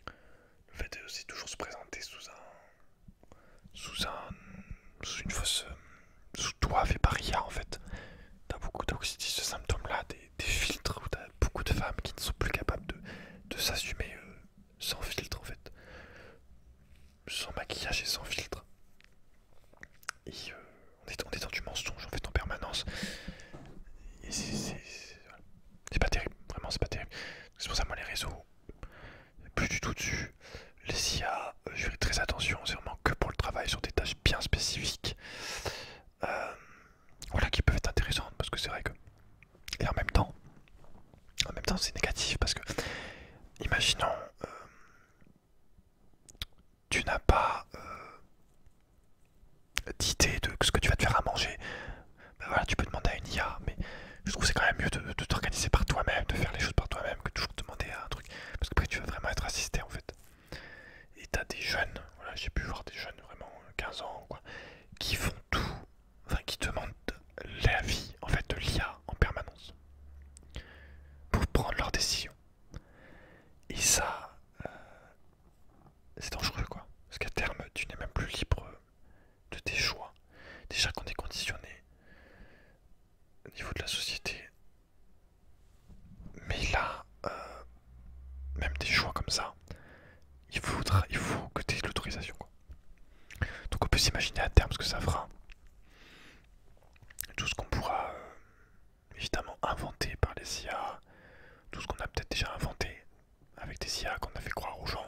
Le fait de aussi toujours se présenter sous une fausse, sous toi fait par IA en fait. T'as aussi ce symptôme là, des filtres où t'as beaucoup de femmes qui ne sont plus capables de s'assumer sans filtre en fait. Sans maquillage et sans filtre. Et on est dans du mensonge en fait en permanence. Et c'est pas terrible, vraiment c'est pas terrible. C'est pour ça moi les réseaux, plus du tout dessus. Les IA, je fais très attention, c'est vraiment que pour le travail sur des tâches bien spécifiques. Voilà, qui peuvent être intéressantes parce que c'est vrai que. Et en même temps c'est négatif parce que imaginons tu n'as pas d'idée de ce que tu vas te faire à manger. Ben voilà, tu peux demander à une IA, mais je trouve que c'est quand même mieux de t'organiser par toi-même, de faire les choses par toi-même. s'imaginer à terme ce que ça fera. Tout ce qu'on pourra évidemment inventer par les IA, tout ce qu'on a peut-être déjà inventé avec des IA qu'on a fait croire aux gens,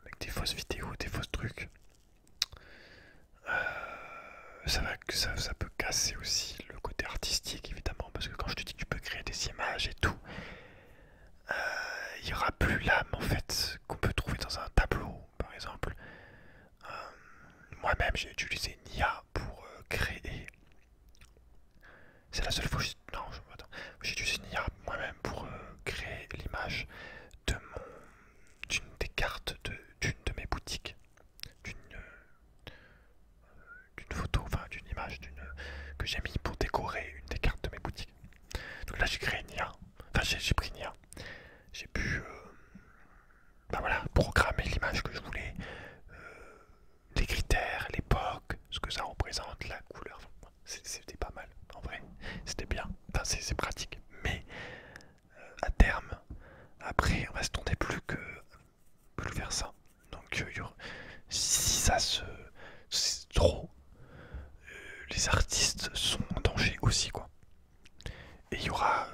avec des fausses vidéos, des fausses trucs. Ça peut casser aussi le côté artistique évidemment, parce que quand je te dis que tu peux créer des images et tout, il n'y aura plus l'âme en fait qu'on peut trouver dans un tableau par exemple. Moi-même j'ai utilisé une IA pour créer. C'est la seule fois que non, j'ai utilisé une IA moi-même pour créer l'image de d'une des cartes d'une de mes boutiques, d'une photo, enfin d'une image que j'ai mis pour décorer une des cartes de mes boutiques. Donc là j'ai créé une IA, enfin j'ai pris une IA, j'ai pu bah voilà, programmer l'image que je voulais, les critères, l'époque, ce que ça représente, la couleur, c'était pas mal en vrai, c'était bien, enfin, c'est pratique, mais à terme, après on va se tourner plus vers ça. Donc si ça se... c'est trop, les artistes sont en danger aussi quoi. Et il y aura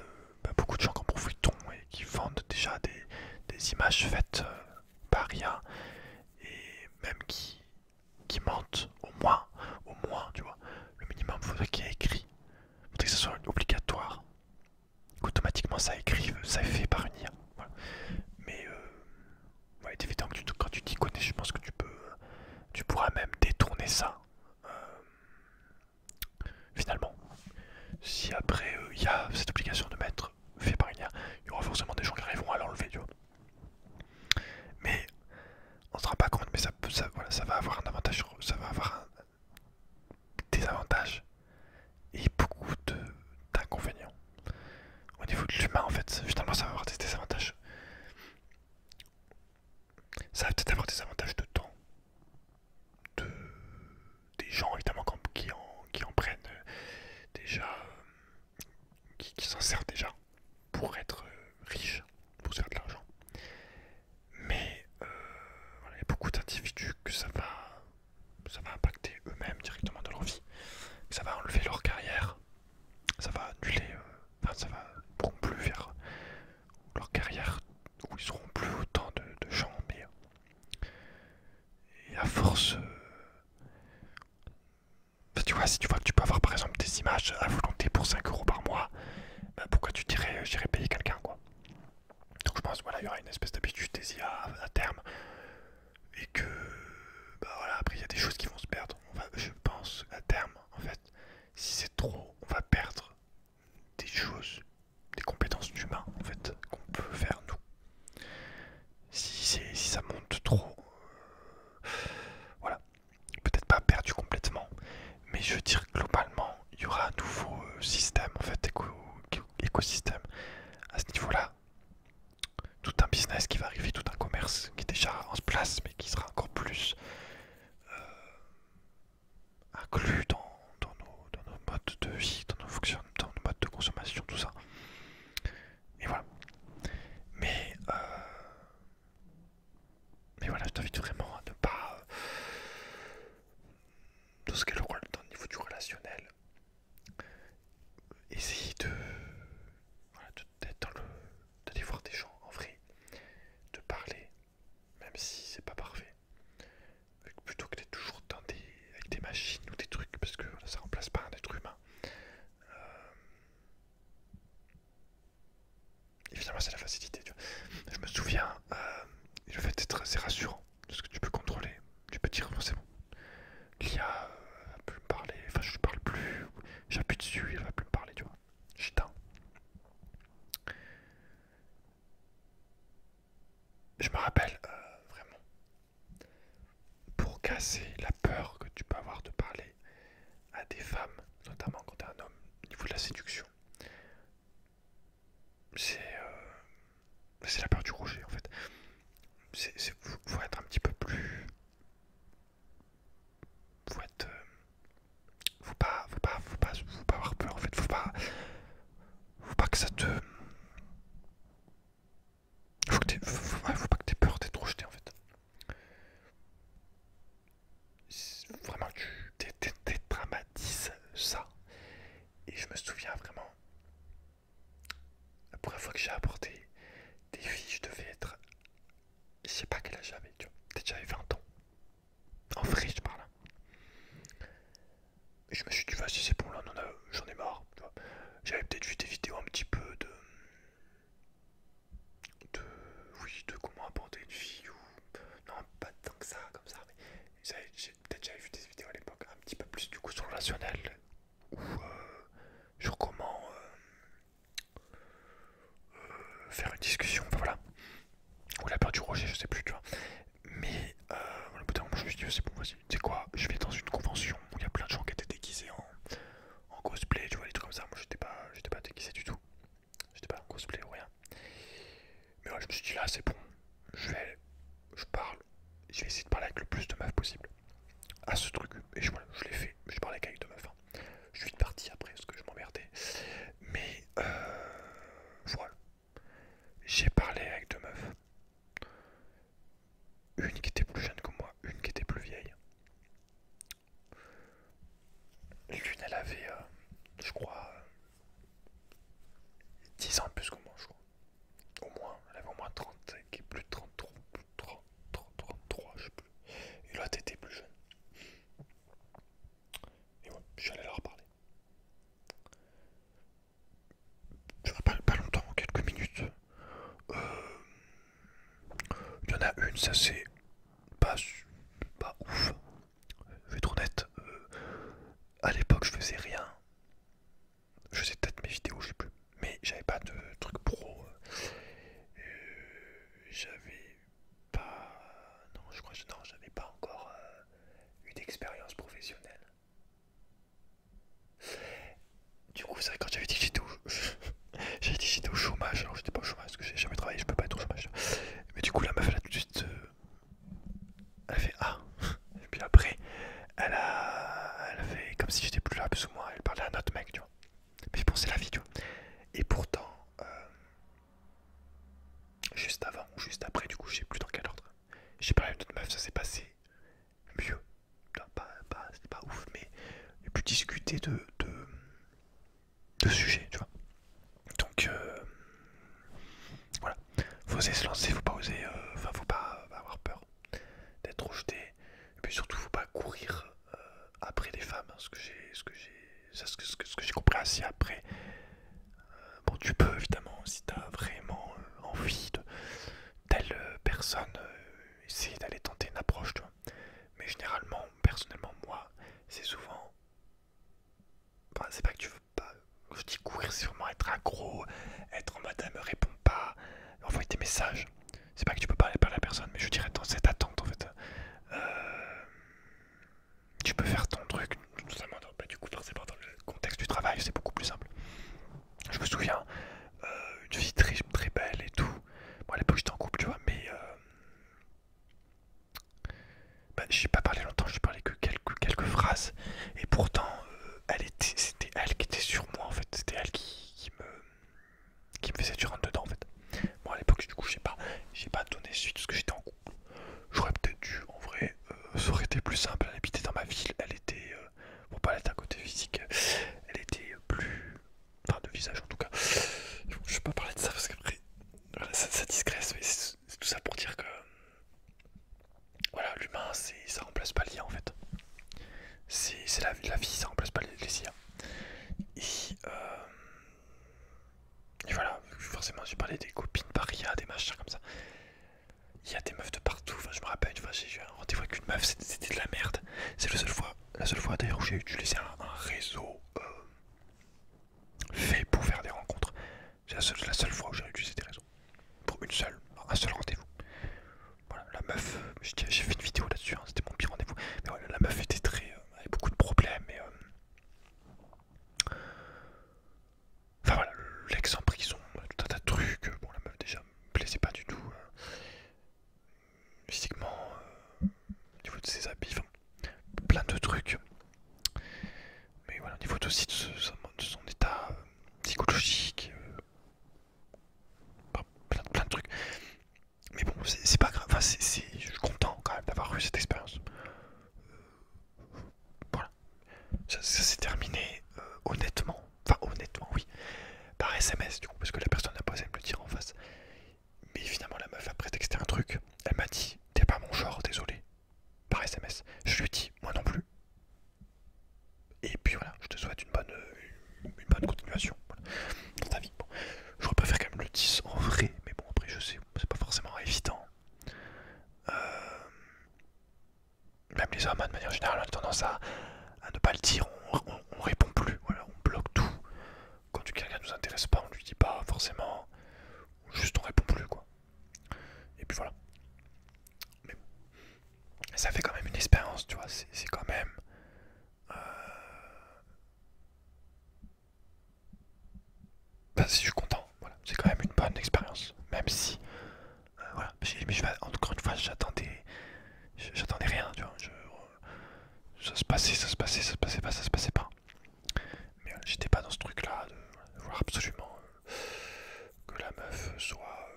beaucoup de gens qui en profitent et qui vendent déjà des images faites par IA et même qui mentent au moins, tu vois. Le minimum, faudrait qu'il y ait écrit, faudrait que ça soit obligatoire, qu'automatiquement ça écrive, ça est fait par une IA. Voilà. Mais ouais, c'est évident que quand tu t'y connais, je pense que tu pourras même détourner ça. Finalement, si après il y a cette obligation de mettre fait par une IA, il y aura forcément des gens qui arriveront à l'enlever, tu vois. Mais on se rend pas compte, mais voilà, ça va avoir un avantage, ça va avoir un désavantage et beaucoup d'inconvénients. Au niveau de l'humain, en fait, finalement, ça va avoir des désavantages. Ça va peut-être avoir des avantages de temps, de, des gens évidemment qui en prennent déjà, qui s'en servent déjà pour être riches, pour se faire de l'argent. Mais voilà, il y a beaucoup d'individus que ça va impacter eux-mêmes directement dans leur vie, que ça va enlever leur carrière, ça va annuler, enfin ça va pourront plus faire leur carrière où ils seront plus autant de gens, mais et à force, bah, tu vois, si tu vois que tu peux avoir par exemple des images à volonté pour 5 € par mois, bah, pourquoi tu dirais j'irais payer quelqu'un quoi. Donc je pense voilà, il y aura une espèce d'habitude des IA à terme et que bah voilà, après il y a des choses qui vont se perdre. Je pense à terme en fait, si c'est trop, on va perdre des choses, des compétences d'humain en fait qu'on peut faire nous. Si ça monte trop, voilà, peut-être pas perdu complètement, mais je veux dire globalement, il y aura un nouveau système en fait, écosystème à ce niveau-là. Tout un business qui va arriver, tout un commerce qui est déjà en place, mais qui sera encore plus inclus dans nos modes de vie, dans nos modes de consommation, tout ça. Et voilà. Mais, mais voilà, je t'invite vraiment à ne pas, dans ce qu'est le rôle, dans le niveau du relationnel, essayer voilà, d'être d'aller voir des gens en vrai, de parler, même si c'est pas parfait, plutôt que d'être toujours avec des machines ou des trucs, parce que voilà, ça remplace pas un être humain. Évidemment, c'est la facilité. Tu vois. Je me souviens, le fait d'être assez rassurant, parce que tu peux contrôler, tu peux dire, bon, c'est bon, l'IA va plus me parler, enfin, je ne parle plus, j'appuie dessus, il va plus me parler, tu vois. J'éteins. Je me rappelle vraiment, pour casser la peur que tu peux avoir de parler à des femmes, notamment quand t'es un homme, au niveau de la séduction, c'est la peur du rejet en fait. Faut être un petit peu plus. Faut être. Faut pas avoir peur en fait. Faut pas que ça te. Faut pas que t'aies peur d'être rejeté en fait. La première fois que j'ai abordé des filles, je devais être. Je sais pas quel âge j'avais, tu vois. Peut-être j'avais 20 ans. En vrai, je parle. Et je me suis dit, vas-y, c'est bon, là, j'en ai marre. Tu vois. J'avais peut-être vu des vidéos un petit peu de. Oui, de comment aborder une fille ou. Non, pas tant que ça, comme ça, mais. Peut-être j'avais vu des vidéos à l'époque un petit peu plus du coup sur le relationnel ou sur comment faire une discussion, enfin voilà, ou la peur du rejet, je sais plus, tu vois. Mais au bout d'un moment, je me suis dit, c'est bon, vas-y, tu sais quoi, je vais dans une convention où il y a plein de gens qui étaient déguisés en cosplay, tu vois, des trucs comme ça. Moi, j'étais pas déguisé du tout, j'étais pas en cosplay ou rien. Mais ouais, je me suis dit, là, c'est bon, je parle, je vais essayer de parler avec le plus de meufs possible à ce truc. Et voilà, je l'ai fait, je parlais qu'avec deux meufs. Hein. Je suis parti après parce que je m'emmerdais. Mais voilà. J'ai parlé avec deux meufs. Une qui était plus jeune que moi, une qui était plus vieille. L'une, elle avait, je crois, 10 ans de plus que moi, je crois. Au moins, elle avait au moins 30, qui est plus de 33, plus de 30, 33, je sais plus. Et l'autre était plus jeune. Et ouais, je suis allé leur parler. Ça va pas longtemps, quelques minutes. Il y en a une, ça c'est pas, pas ouf. Je vais être honnête. À l'époque, je faisais rien. Je faisais peut-être mes vidéos, je sais plus. Mais j'avais pas de truc pro. J'avais pas. Non, je crois que non, j'avais pas encore eu d'expérience professionnelle. Du coup, c'est vrai, quand j'avais dit que j'étais j'avais dit que j'étais au chômage, alors j'étais pas au chômage parce que j'ai jamais travaillé, je peux pas être au chômage. Mais du coup, la meuf, elle a tout de suite. Elle a fait ah. Et puis après, elle a fait comme si j'étais plus là, plus ou moins. Elle parlait à un autre mec, tu vois. Mais bon, c'est la vie, tu vois. Et pourtant, juste avant ou juste après, du coup, je sais plus dans quel ordre. J'ai parlé à une autre meuf, ça s'est passé mieux. Non, c'était pas ouf, mais j'ai pu discuter de sujets, tu vois. Donc, voilà. Faut oser se lancer, faut pas oser. Enfin, faut pas avoir peur d'être rejeté. Et puis surtout, faut pas courir après les femmes. Hein, ce que j'ai compris aussi après. Bon, tu peux évidemment, si t'as vraiment envie de telle personne, essayer d'aller tenter une approche, tu vois. Mais généralement, personnellement, moi, c'est souvent. Enfin, c'est pas que tu veux pas. Je dis courir, c'est vraiment être accro, être en mode elle me répond pas, envoyer des messages. C'est pas que tu peux parler par la personne, mais je dirais dans cette attente en fait. Tu peux faire ton truc, totalement. Bah, du coup, forcément, dans le contexte du travail, c'est beaucoup plus simple. Je me souviens, une fille très, très belle et tout. Bon, à l'époque, j'étais en couple, tu vois, mais bah, j'ai pas parlé longtemps, j'ai parlé que quelques phrases. Et pourtant, c'était elle qui était sur moi en fait. C'était elle qui me faisait du rentre dedans en fait. Moi à l'époque, du coup, j'ai pas donné suite parce que j'étais en couple. J'aurais peut-être dû, en vrai, ça aurait été plus simple. Elle habitait dans ma ville, elle était, bon, pas elle était à côté physique, elle était plus, enfin de visage en tout cas. Je vais pas parler de ça parce qu'après, voilà, ça digresse, mais c'est tout ça pour dire que, voilà, l'humain, ça remplace pas l'IA en fait. C'est la vie, ça remplace pas les IA. Et voilà, forcément j'ai parlé des copines par IA, des machins comme ça. Il y a des meufs de partout, enfin je me rappelle une fois j'ai eu un rendez-vous avec une meuf, c'était de la merde. C'est la seule fois d'ailleurs où j'ai utilisé un réseau fait pour faire des rencontres. C'est la seule fois où j'ai utilisé des réseaux. Pour un seul rendez-vous. Voilà, la meuf, j'ai fait une vidéo là-dessus, hein, c'était mon pire rendez-vous. Mais voilà, la meuf était très. Avait beaucoup de problèmes et. Enfin voilà, l'exemple qu'ils ont, tout un tas de trucs. Bon, la meuf déjà me plaisait pas du tout. Physiquement, au niveau de ses habits, enfin, plein de trucs. Mais voilà, au niveau aussi de son état psychologique, plein de trucs. Mais bon, c'est pas grave, enfin, je suis content quand même d'avoir eu cette expérience. Voilà, ça s'est terminé honnêtement, enfin honnêtement oui, par SMS du coup, parce que la personne n'a pas je suis content. Voilà, c'est quand même une bonne expérience. Même si, voilà, mais encore une fois, j'attendais rien, tu vois. Ça se passait, ça se passait, ça se passait pas, ça se passait pas. Mais j'étais pas dans ce truc-là de vouloir absolument que la meuf soit.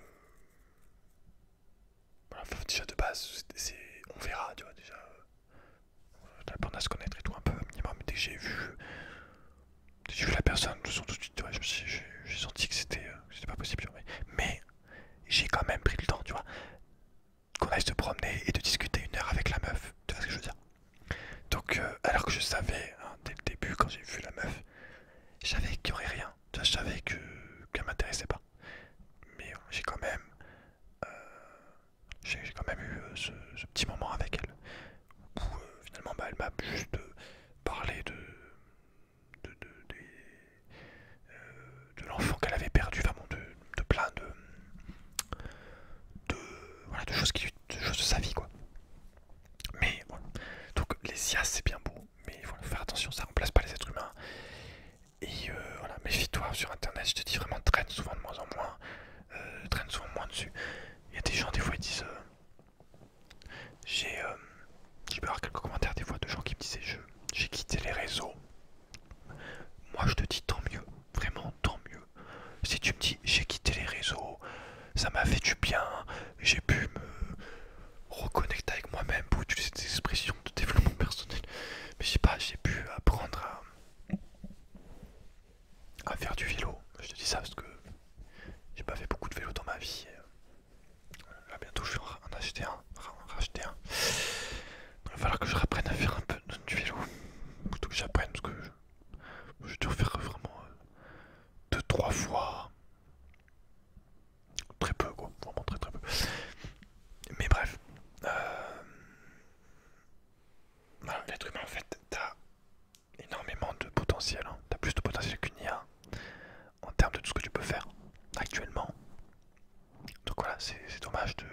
Voilà, déjà de base, on verra, tu vois, déjà. D'apprendre à se connaître et tout un peu minimum. Dès que j'ai vu la personne, tout de suite, ouais, j'ai senti que c'était pas possible. Mais j'ai quand même pris le temps, tu vois, qu'on aille se promener et de discuter 1 heure avec la meuf. Tu vois ce que je veux dire? Donc, alors que je savais, hein, dès le début, quand j'ai vu la meuf, je savais qu'il y aurait rien. Tu vois, je savais qu'elle m'intéressait pas. Mais euh, j'ai quand même eu ce petit moment avec elle. Où finalement, bah, elle m'a juste parlé de l'enfant qu'elle avait perdu, enfin bon, de plein de, voilà, de choses de sa vie, quoi. Mais voilà. Donc les IA c'est bien beau, mais il faut faire attention, ça remplace pas les êtres humains. Et voilà, méfie-toi sur internet, je te dis vraiment, traîne souvent de moins en moins, traîne souvent moins dessus. Il y a des gens, des fois, ils disent j'ai pu avoir quelques commentaires des fois de gens qui me disaient j'ai quitté les réseaux. Moi je te dis tant mieux, vraiment tant mieux. Si tu me dis j'ai quitté les réseaux, ça m'a fait du bien, j'ai pu me reconnecter avec moi-même pour utiliser des expressions de développement personnel. Mais je sais pas, j'ai pu apprendre à faire du vélo. Je te dis ça parce que j'ai pas fait beaucoup de vélo dans ma vie. Là bientôt je vais en acheter un, racheter un. Il va falloir que je reprenne à faire un peu du vélo. Plutôt que j'apprenne parce que je dois faire vraiment 2-3 fois. Très peu quoi, vraiment très très peu. Mais bref. Voilà, l'être humain en fait, t'as énormément de potentiel. Hein. T'as plus de potentiel qu'une IA en termes de tout ce que tu peux faire actuellement. Donc voilà, c'est dommage de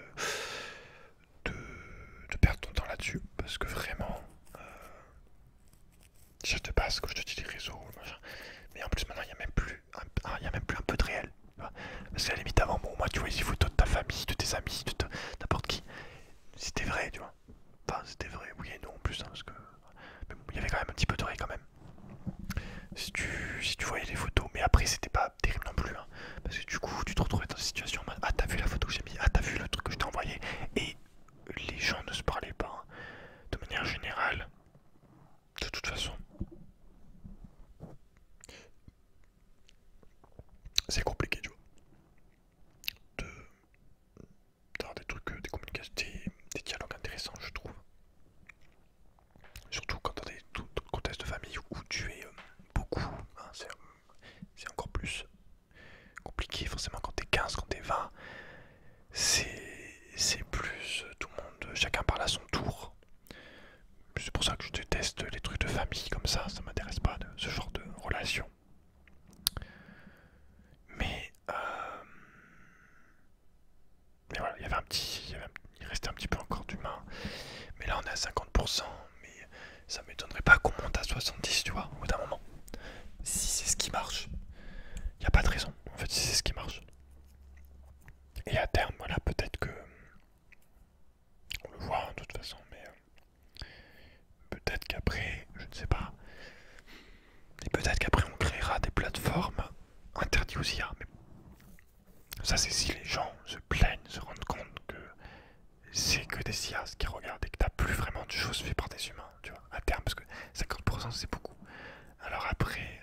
perdre ton temps là-dessus. Parce que vraiment, déjà de base, comme je te dis, les réseaux, machin. Mais en plus maintenant, il n'y a même plus un peu de réel. Parce qu'à la limite, avant, bon, moi, tu vois, les photos de ta famille, de tes amis, de n'importe qui. C'était vrai, tu vois. Enfin, c'était vrai, oui et non en plus, hein, parce que mais bon, il y avait quand même un petit peu de vrai quand même. Si tu voyais les photos, mais après c'était pas terrible non plus, hein, parce que du coup tu te retrouvais dans une situation en mode ah t'as vu la photo que j'ai mis, ah t'as vu le truc que je t'ai envoyé, et les gens ne se parlaient pas, hein, de manière générale, de toute façon. C'est compliqué, tu vois, d'avoir des trucs, des communications, des dialogues intéressants, je trouve. Surtout quand dans des contextes de famille où tu es beaucoup, hein, c'est encore plus compliqué. Forcément, quand t'es 15, quand t'es 20, c'est plus tout le monde, chacun parle à son tour. C'est pour ça que je déteste les trucs de famille comme ça m'intéresse pas de ce genre de relation. Mais, mais voilà, il restait un petit peu encore d'humain. Mais là, on est à 50%. Mais ça m'étonnerait pas qu'on monte à 70, tu vois, au bout d'un moment. Si c'est ce qui marche, il n'y a pas de raison. En fait, si c'est ce qui marche. Et à terme, voilà, peut-être que on le voit hein, de toute façon, mais peut-être qu'après, je ne sais pas. Et peut-être qu'après, on créera des plateformes interdites aux IA. Mais ça, c'est si les gens se plaignent, se rendent compte que c'est que des IA qui regardent et que t'as plus vraiment de choses faites par des humains, tu vois, à terme, parce que 50% c'est beaucoup. Alors après,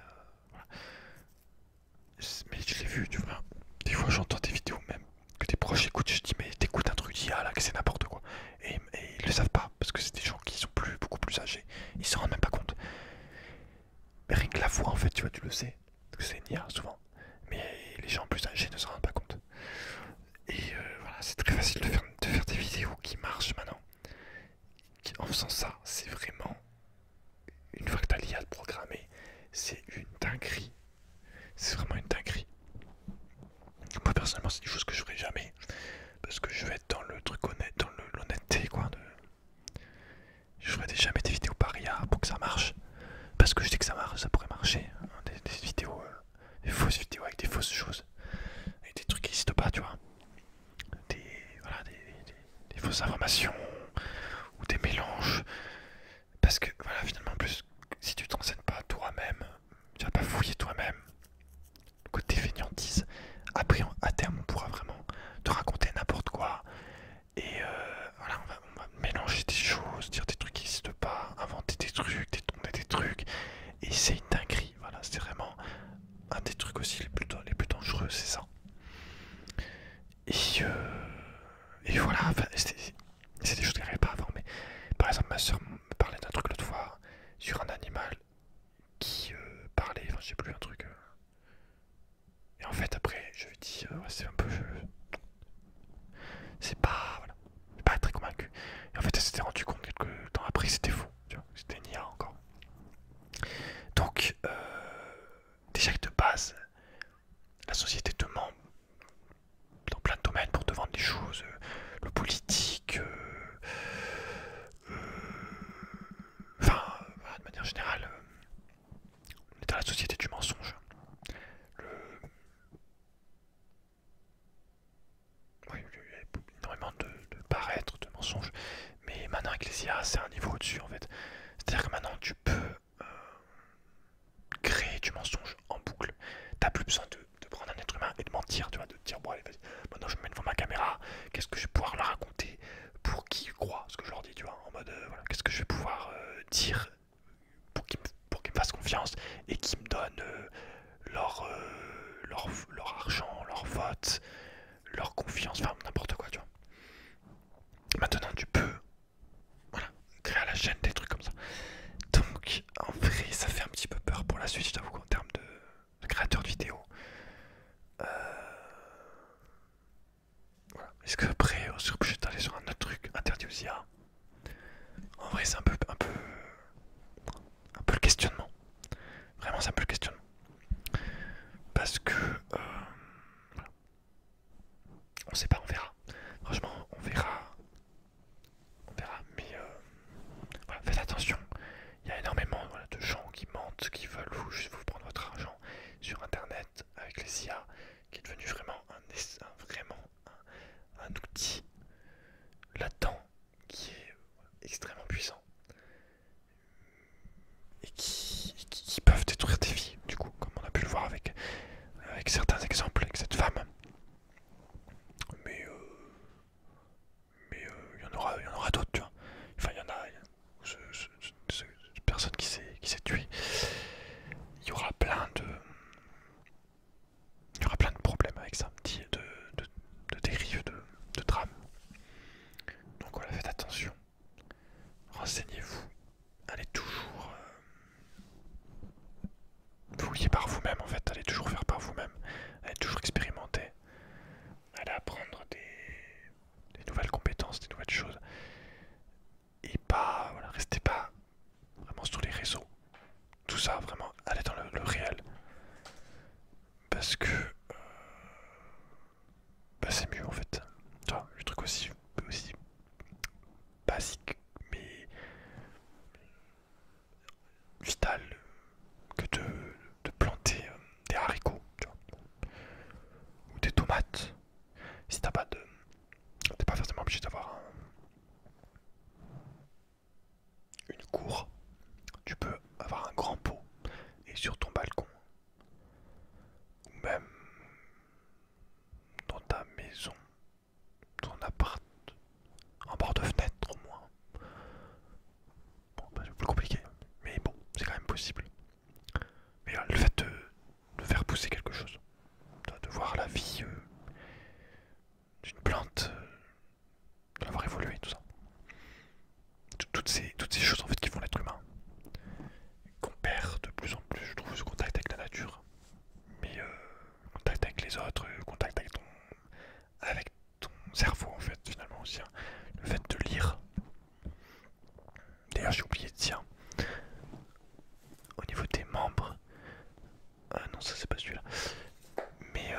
voilà. Mais je l'ai vu, tu vois. Des fois, j'entends des vidéos même que des proches écoutent. Je dis, mais t'écoutes un truc d'IA là, que c'est n'importe quoi. Et ils le savent pas, parce que c'est des gens qui sont beaucoup plus âgés. Ils s'en rendent même pas compte. Mais rien que la voix, en fait, tu vois, tu le sais. Parce que c'est une IA souvent. Mais les gens plus âgés ne s'en rendent pas compte. Et voilà, c'est très facile de faire des vidéos qui marchent maintenant. En faisant ça, c'est vraiment. Une fois que t'as l'IA de programmer, c'est une dinguerie. C'est vraiment une dinguerie. Moi personnellement c'est des choses que je ferai jamais. Parce que je vais être dans le truc honnête, dans l'honnêteté quoi. Je ferai jamais des vidéos par IA pour que ça marche. Parce que je sais que ça pourrait marcher. Hein, des vidéos, des fausses vidéos avec des fausses choses, avec des trucs qui n'existent pas, tu vois. Voilà, des fausses informations ou des mélanges. Parce que voilà, finalement, en plus, si tu t'enseignes pas toi-même, tu vas pas fouiller toi-même, le côté fainéantise, après à terme on pourra vraiment te raconter n'importe quoi. Et voilà, on va mélanger des choses, dire des trucs qui n'existent pas, inventer des trucs, détourner des trucs. Et c'est une dinguerie, voilà, c'est vraiment un des trucs aussi les plus dangereux, c'est ça. Et voilà, enfin, c'est des choses qu'elle n'avait pas avant, mais par exemple, ma soeur me parlait d'un truc l'autre fois sur un animal qui parlait, enfin, je sais plus, un truc. Et en fait, après, je lui dis, ouais, c'est un peu. C'est pas. Voilà, je suis pas très convaincu. Et en fait, elle s'était rendu compte quelques temps après que c'était faux, tu vois, c'était une IA encore. Donc, déjà que de base, la société te ment dans plein de domaines pour te vendre des choses, le politique, enfin, de manière générale, on est dans la société du mensonge. Le, oui, il y a énormément de paraître, de mensonges, mais maintenant avec les IA, c'est un niveau au-dessus en fait. C'est-à-dire que maintenant tu peux créer du mensonge en boucle. T'as plus besoin de prendre un être humain et de mentir, tu vois, de te dire bon allez vas-y, maintenant je me mets devant ma caméra, qu'est-ce que je vais pouvoir leur raconter pour qu'ils croient ce que je leur dis, tu vois, en mode voilà, qu'est-ce que je vais pouvoir dire pour qu'ils me fassent confiance et qu'ils me donnent leur argent, leur vote, leur confiance, enfin n'importe quoi, tu vois. Maintenant tu peux voilà, créer à la chaîne des trucs comme ça. Donc en vrai ça fait un petit peu peur pour la suite, je t'avoue qu'en termes de créateur de vidéos. Voilà. Est-ce que après on serait obligé d'aller sur un autre truc interdit aux IA? En vrai c'est un peu le questionnement. Vraiment c'est un peu le questionnement. Parce que voilà. On sait pas, on verra. Franchement on verra. On verra. Mais voilà, faites attention. Il y a énormément voilà, de gens qui mentent, qui veulent juste vous prendre votre argent sur internet avec les IA, qui est devenu vraiment un outil là-dedans qui est extrêmement puissant et qui peuvent détruire des vies, du coup, comme on a pu le voir avec certains exemples, avec cette femme. Mais il y en aura d'autres, tu vois. Enfin, il y en a, cette personne qui s'est tuée. Il y aura plein de problèmes avec ça, de dérives, de drames. Donc voilà, faites attention. Renseignez-vous. Allez toujours fouiller par vous-même en fait. Allez toujours faire par vous-même. Allez toujours expérimenter. Allez apprendre des nouvelles compétences, des nouvelles choses. Et pas, voilà, restez pas vraiment sur les réseaux. Tout ça, vraiment, allez dans le réel. Parce que bah, c'est mieux en fait. Tu vois, le truc aussi basique, mais vital, que de planter des haricots, tu vois, ou des tomates. Si t'as pas de, t'es pas forcément obligé d'avoir une cour. Tu peux avoir un grand pot et sur ton balcon, ou même dans ta maison, ton appart, en bord de fenêtre au moins. Bon, bah, c'est plus compliqué, mais bon, c'est quand même possible. Mais le fait de faire pousser quelque chose, de voir la vie d'une plante, de l'avoir évolué, tout ça. Toutes ces choses en fait qui font l'être humain, qu'on perd de plus en plus, je trouve, ce contact avec la nature. Mais contact avec les autres, contact avec ton cerveau en fait, finalement aussi. Hein. Le fait de lire. D'ailleurs, j'ai oublié de dire, au niveau des membres, non, ça c'est pas celui-là. Mais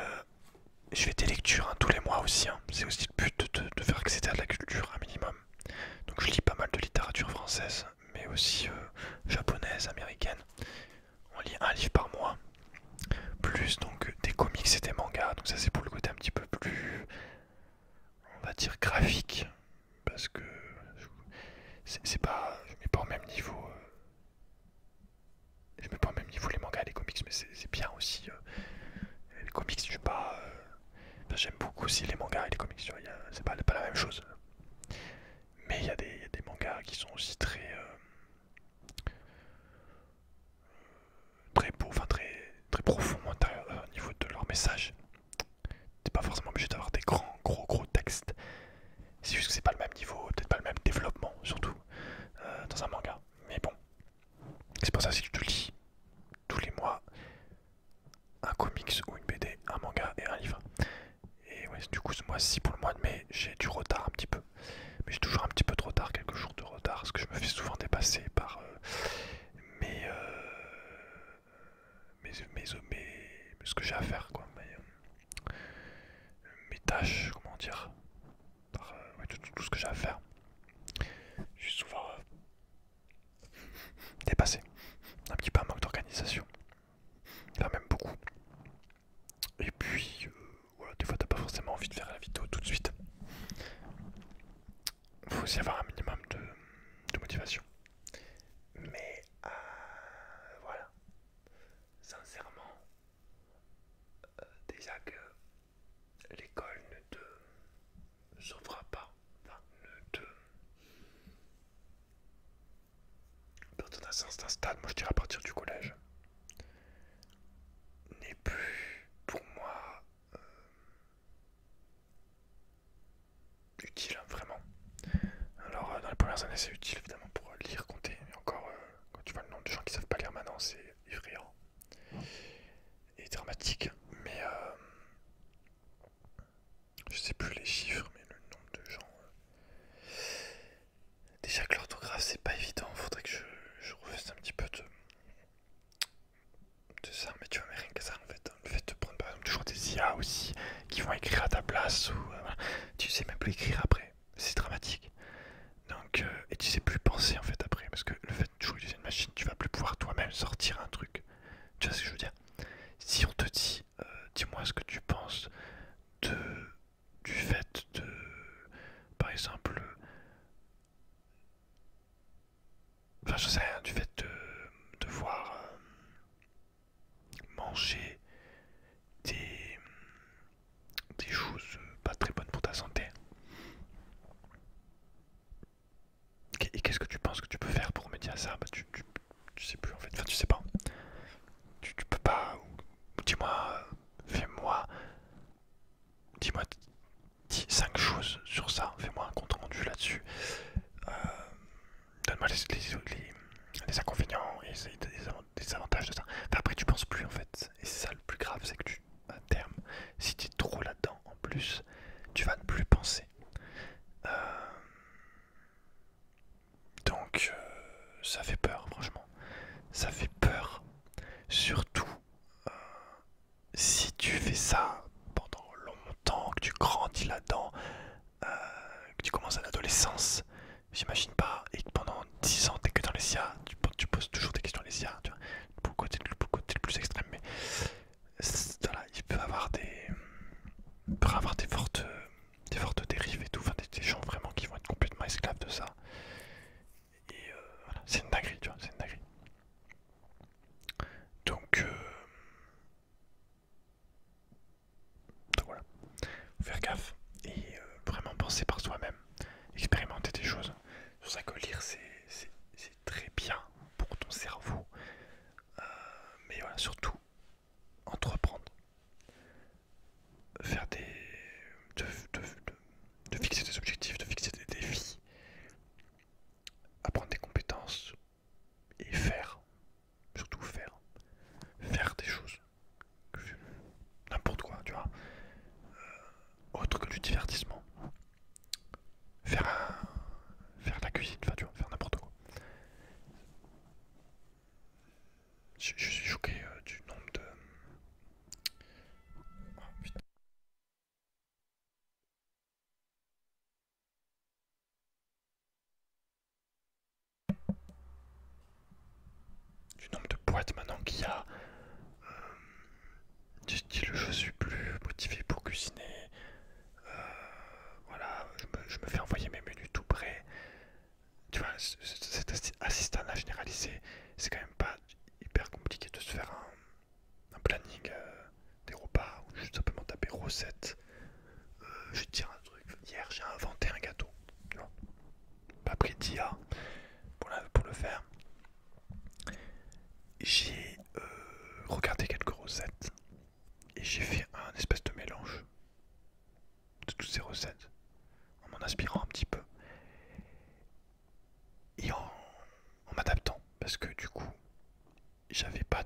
je fais des lectures hein, tous les mois aussi. Hein. C'est aussi le but de faire accéder à de la culture un minimum. Donc je lis pas mal de littérature française, mais aussi japonaise, américaine. On lit un livre par mois, plus donc des comics et des mangas, donc ça c'est pour le côté un petit peu plus, on va dire, graphique, parce que c'est pas, je mets pas au même niveau, je mets pas au même niveau les mangas et les comics, mais c'est bien aussi. Les comics, je suis pas, enfin, j'aime beaucoup aussi les mangas et les comics, c'est pas la même chose. Mais il y a des mangas qui sont aussi très beaux, enfin très profonds au niveau de leur message. T'es pas forcément obligé d'avoir des gros textes. C'est juste que c'est pas le même niveau, peut-être pas le même développement, surtout dans un manga. Mais bon, c'est pour ça si tu te lis tous les mois un comics ou une BD, un manga et un livre. Et ouais, du coup, ce mois-ci, pour le mois de mai, j'ai du retard un petit peu. Mais j'ai toujours un petit peu de retard, quelques jours de retard, parce que je me fais souvent dépasser par mes, ce que j'ai à faire, quoi. Mes tâches, comment dire, par ouais, tout ce que j'ai à faire. Je suis souvent dépassé, un petit peu un manque d'organisation, enfin même beaucoup. Et puis, voilà, des fois t'as pas forcément envie de faire la vidéo tout de suite. Faut aussi avoir un minimum de motivation. Mais voilà, sincèrement, déjà que l'école ne te sauvera pas, enfin, ne te... À partir d'un certain stade, moi je dirais à partir du collège, n'est plus pour moi utile, hein, vraiment. Alors dans les premières années c'est utile évidemment pour lire, compter, mais encore quand tu vois le nombre de gens qui savent pas lire maintenant c'est effrayant et dramatique. Mais je sais plus les chiffres, mais le nombre de gens... Déjà que l'orthographe c'est pas évident, faudrait que je refasse un petit peu de ça, mais tu vois, mais rien que ça en fait, le fait de prendre par exemple toujours des IA aussi qui vont écrire à ta place ou voilà. Tu sais même plus écrire après, c'est dramatique. Donc et tu sais plus penser en fait après, parce que le fait de toujours utiliser une machine, tu vas plus pouvoir toi-même sortir un truc. Tu vois ce que je veux dire? Si on te dit, dis-moi ce que tu penses de du fait de, par exemple, enfin je sais rien, du fait de devoir manger des, des choses pas très bonnes pour ta santé. Et qu'est-ce que tu penses que tu peux faire pour remédier à ça? Bah tu sais plus en fait, enfin tu sais pas. Tu peux pas, dis-moi, fais-moi, dis-moi 5 choses sur ça, fais-moi un compte rendu là-dessus. Euh, Donne-moi les inconvénients et les avantages de ça. Enfin, après tu penses plus en fait. Et c'est ça le plus grave, c'est que à terme, si tu es trop là-dedans en plus, tu vas ne plus penser. Euh, donc ça fait peur, franchement. Ça fait peur. Surtout si tu fais ça pendant longtemps, que tu grandis là-dedans, que tu commences à l'adolescence, j'imagine pas, et que pendant 10 ans t'es que dans les IA, tu poses toujours des questions à les IA, tu vois, pour le côté le plus extrême, mais voilà, il peut y avoir des fortes dérives et tout, enfin des gens vraiment qui vont être complètement esclaves de ça. Et voilà, c'est une dinguerie, tu vois, c'est une dinguerie. Donc, donc voilà, faut faire gaffe et vraiment penser par soi-même, expérimenter des choses. C'est pour ça que lire c'est très bien pour ton cerveau, mais voilà, surtout entreprendre, faire de, de fixer des objectifs, de fixer des défis, apprendre des compétences et faire, surtout faire des choses, n'importe quoi, tu vois, autre que du divertissement, faire faire de la cuisine, enfin tu vois, faire n'importe quoi. Je suis choqué du nombre de... Oh, putain. Du nombre de boîtes maintenant qu'il y a du style je suis plus motivé pour cuisiner. Voilà, je me fais envoyer mes menus tout prêts. Tu vois, cet assistant généralisé, c'est quand même pas hyper compliqué de se faire un planning des repas ou juste simplement taper recette. Je vais te dire un truc, hier j'ai inventé un gâteau, tu vois, pas pris d'IA pour le faire. J'ai regardé quelques recettes et j'ai fait un espèce de mélange de toutes ces recettes en m'en inspirant un petit peu et en m'adaptant parce que du coup j'avais pas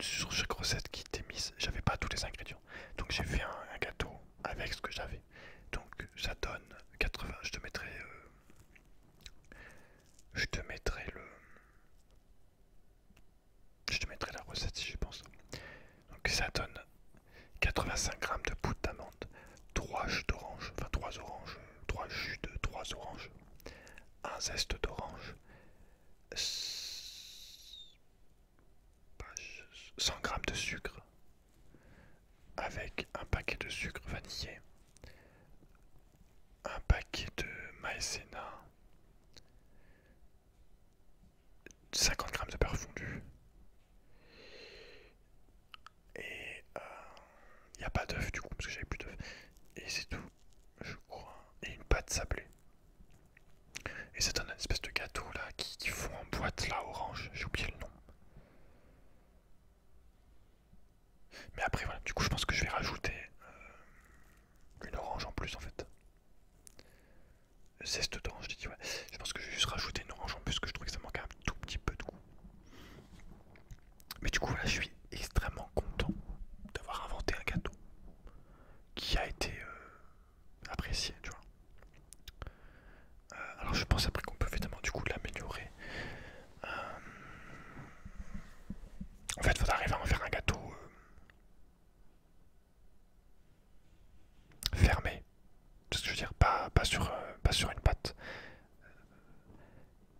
sur chaque recette qui était mise, j'avais pas tous les ingrédients. Donc j'ai fait un gâteau avec ce que j'avais. Donc ça donne 80. Je te mettrai la recette si je pense. Donc ça donne 85 grammes de poudre d'amande, 3 jus d'orange, enfin 3 oranges, 3 jus de 3 oranges, un zeste d'orange, 100 grammes de sucre avec un paquet de sucre vanillé, un paquet de maïzena, 50 grammes de beurre fondu et il n'y a pas d'œuf du coup parce que j'avais plus d'œuf et c'est tout je crois, et une pâte sablée. Et ça donne une espèce de gâteau là qui fond en boîte là orange, j'ai oublié le nom. Mais après voilà, du coup je pense que je vais rajouter une orange en plus en fait. Zeste d'orange, j'ai dit ouais. Je pense que je vais juste rajouter une orange en plus, que je trouve que ça manque un tout petit peu de goût. Mais du coup là je suis extrêmement content d'avoir inventé un gâteau qui a été apprécié, tu vois. Alors je pense après qu'on peut évidemment du coup l'améliorer. En fait, il faudra arriver à en faire un gâteau fermé. C'est ce que je veux dire, pas sur une pâte.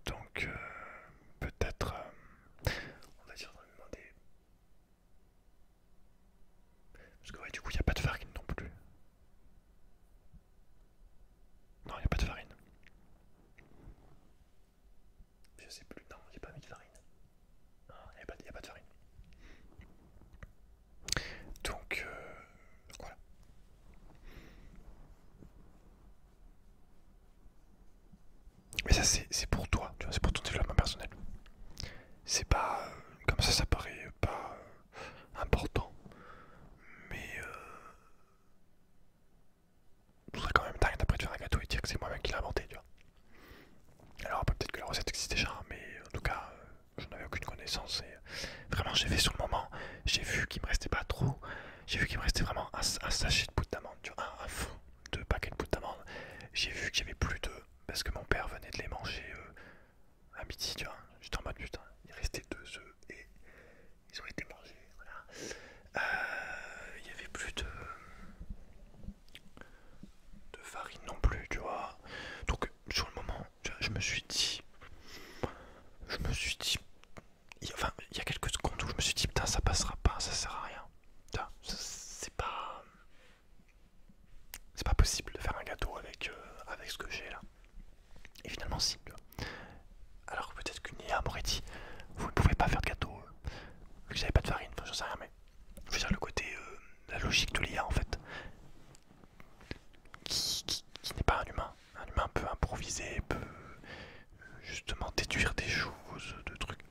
Donc, peut-être, on va dire, on va lui demander. Parce que, ouais, du coup, il n'y a pas de farine non plus. Non, il n'y a pas de farine. Je sais plus, non, j'ai pas mis de farine. Non, il n'y a pas de farine. Donc, voilà. Mais ça, c'est pour toi, tu vois, c'est pour ton développement personnel. C'est pas. Comme ça paraît pas important. Mais ce serait quand même dingue d'après de faire un gâteau et dire que c'est moi-même qui l'ai inventé, tu vois. Alors, peut-être que la recette existe déjà, mais en tout cas, je n'avais aucune connaissance. Et vraiment, j'ai fait sur le moment, j'ai vu qu'il me restait pas trop. J'ai vu qu'il me restait vraiment un sachet de poudre d'amande, tu vois, un fond de paquet de poudre d'amande. J'ai vu qu'il y avait plus d'œufs parce que mon père venait de les manger à midi, tu vois. J'étais en mode putain, il restait 2 œufs et ils ont été mangés, voilà. Il y avait plus de farine non plus, tu vois. Donc sur le moment, tu vois, je me suis dit, enfin il y a quelques secondes où je me suis dit putain ça passera pas, ça sert à rien. C'est pas possible de faire un gâteau avec ce que j'ai là. Et finalement si, tu vois. Alors peut-être qu'une IA m'aurait dit vous ne pouvez pas faire de gâteau vu que j'avais pas de farine, enfin j'en sais rien, mais je veux dire le côté, la logique de l'IA en fait, qui n'est pas un humain. Un humain peut improviser, peut justement déduire des choses, de trucs.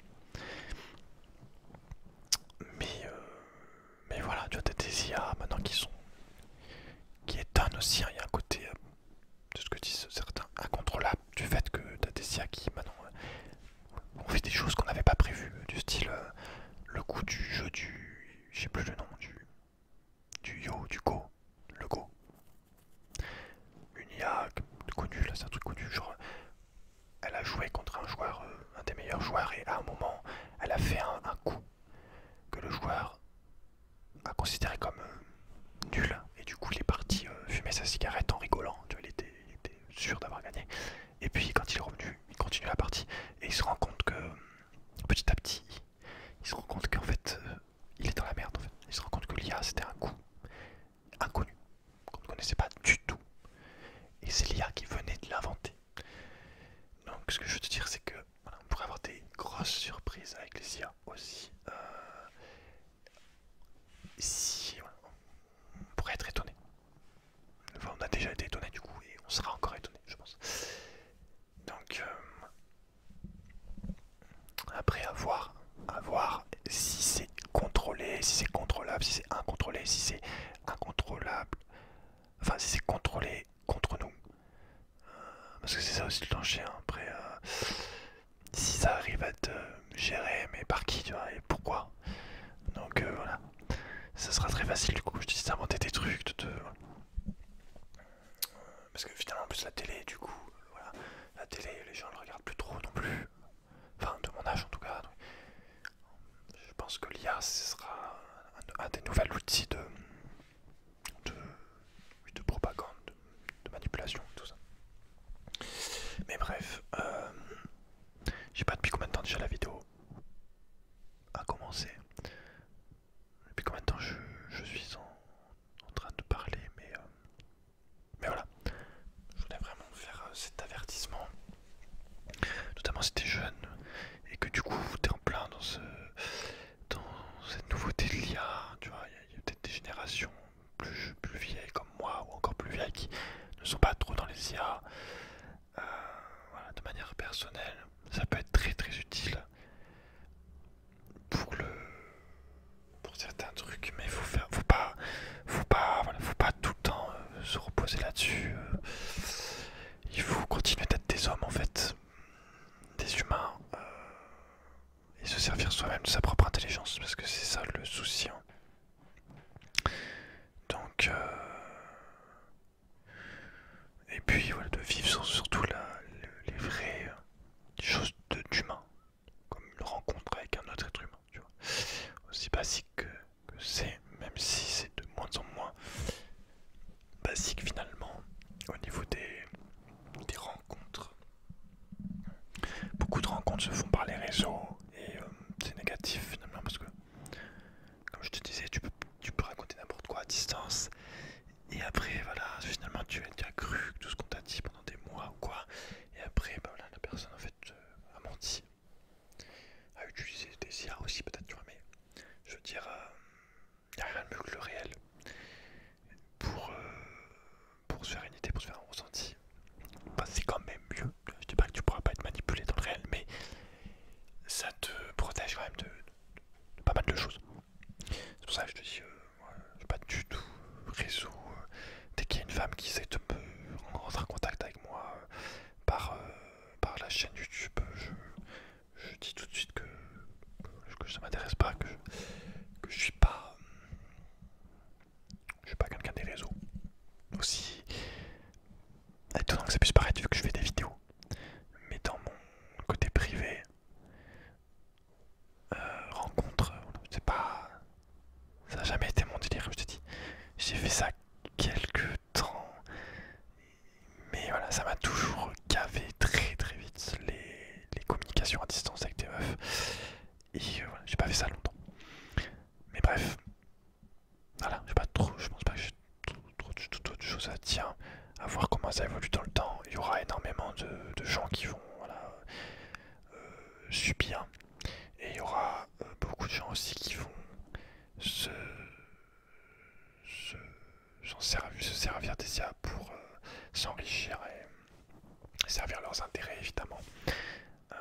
Mais voilà, tu vois, t'as des IA maintenant qui étonnent aussi, hein. Il y a un côté, de ce que disent certains, incontrôlable du fait que t'as des IA qui maintenant ont fait des choses qu'on n'avait pas prévues, du style le coup du jeu je sais plus le nom, du yo, du go, le go. Une IA connue, là c'est un truc connu, genre elle a joué contre un joueur, un des meilleurs joueurs, et à un moment elle a fait un coup que le joueur a considéré comme nul, et du coup il est parti fumer sa cigarette en rigolant, tu vois, il était sûr d'avoir gagné. Et puis quand il est revenu, il continue la partie, et il se rend compte que petit à petit, il se rend compte qu'en fait il était si voilà, on pourrait être étonné. Enfin, on a déjà été étonné du coup et on sera encore étonné, je pense. Donc après à voir si c'est contrôlé, si c'est contrôlable, si c'est incontrôlé, si c'est incontrôlable, enfin si c'est contrôlé contre nous. Parce que c'est ça aussi le danger, hein. Après, si ça arrive à être géré, mais par qui, tu vois, et pourquoi. Donc voilà, ça sera très facile du coup, je te dis d'inventer des trucs, parce que finalement en plus la télé, du coup, voilà, la télé, les gens ne le regardent plus trop non plus. Enfin, de mon âge en tout cas. Donc, je pense que l'IA, ce sera un des nouveaux outils de, oui, de propagande, de manipulation, tout ça. Mais bref, je sais pas depuis combien de temps déjà la vidéo a commencé. Depuis combien de temps je suis en train de parler, mais voilà. Je voulais vraiment faire cet avertissement, notamment si t'es jeune et que du coup t'es en plein dans cette nouveauté de l'IA. Tu vois, il y a peut-être des générations plus vieilles comme moi ou encore plus vieilles qui ne sont pas trop dans les IA. Voilà, de manière personnelle, ça peut être très très utile pour pour certains trucs, mais faut pas tout le temps se reposer là-dessus. Il faut continuer d'être des hommes en fait, des humains, et se servir soi-même de sa propre intelligence, parce que c'est ça le souci, hein. Donc, et puis voilà, de vivre surtout les vraies choses d'humain, comme une rencontre avec un autre être humain, tu vois. Aussi basique que c'est, même si c'est de moins en moins basique finalement, au niveau des rencontres. Beaucoup de rencontres se font par les réseaux, et c'est négatif finalement, parce que, comme je te disais, tu peux raconter n'importe quoi à distance, et après, voilà, finalement tu as cru tout ce qu'on t'a dit pendant des mois ou quoi, et après, bah, voilà, la personne en fait a menti, a utilisé des IA aussi peut-être, tu vois, mais je veux dire, il n'y a rien de mieux que le réel pour, pour se faire une idée, pour se faire un ressenti. Bah, c'est quand même mieux. Je dis pas que tu pourras pas être manipulé dans le réel, mais ça te protège quand même de pas mal de choses. C'est pour ça que je te dis, je suis pas du tout réseau. Dès qu'il y a une femme qui essaie de me rentrer en contact avec moi par la chaîne YouTube, je dis tout de suite que ça m'intéresse pas, que je suis pas quelqu'un des réseaux. Aussi étonnant que ça puisse paraître vu que je fais des vidéos, mais dans mon côté privé, rencontre, c'est pas, ça a jamais été mon délire, comme je te dis. J'ai fait ça quelques temps, mais voilà, ça m'a toujours gavé très très vite les communications à distance avec des meufs. Et voilà, j'ai pas fait ça longtemps. Mais bref, voilà, j'ai pas trop, je pense pas que j'ai trop de choses à dire, à voir comment ça évolue dans le temps. Il y aura énormément de gens qui vont, voilà, subir, et il y aura beaucoup de gens aussi qui vont se, se servir des IA pour s'enrichir et servir leurs intérêts évidemment. Euh,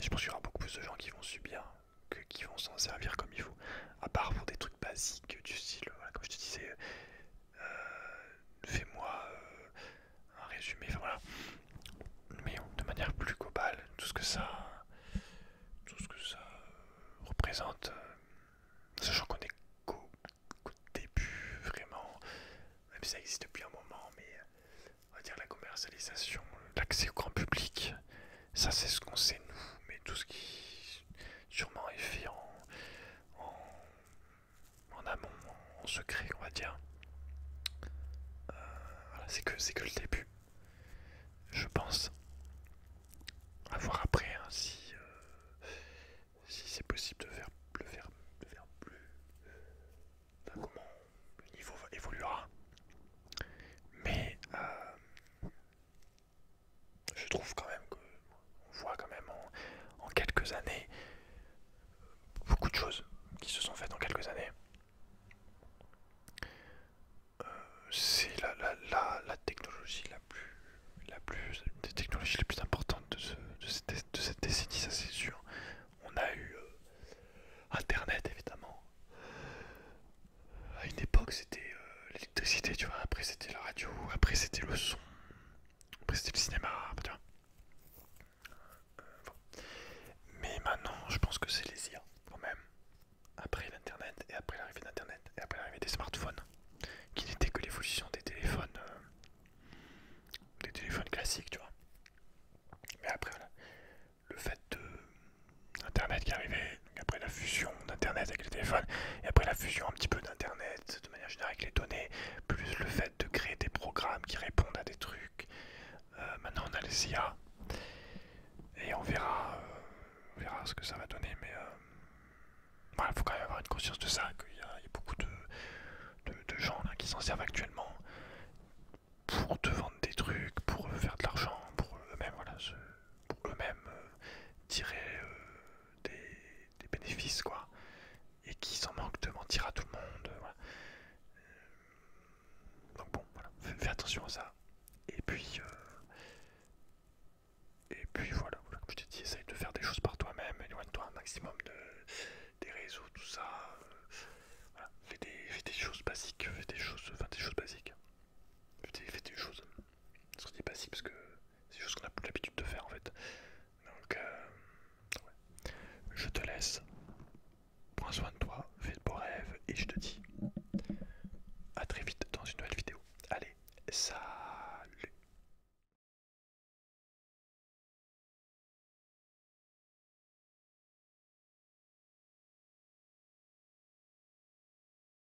je pense qu'il y aura beaucoup plus de gens qui vont subir que qui vont s'en servir comme il faut, à part pour des trucs basiques du style, voilà, comme je te disais, fais-moi un résumé, enfin voilà. Mais de manière plus globale, tout ce que ça représente, sachant qu'on est qu'au début vraiment, même si ça existe depuis un moment, mais on va dire la commercialisation, l'accès au grand public, ça c'est ce qu'on sait nous, mais tout ce qui sûrement est fait en amont, en secret, on va dire, voilà, c'est que le début, je pense. À voir après, hein, si c'est possible de faire plus, comment le niveau évoluera. Mais je trouve quand même qu'on voit quand même en quelques années beaucoup de choses qui se sont faites en quelques années. après c'était le son, après c'était le cinéma, tu vois. Bon. Mais maintenant je pense que c'est les IA quand même. Après l'internet et après l'arrivée d'internet et après l'arrivée des smartphones, qui n'était que l'évolution des téléphones classiques, tu vois. Mais après voilà, le fait de Internet qui arrivait, après la fusion d'Internet avec les téléphones, et après la fusion un petit peu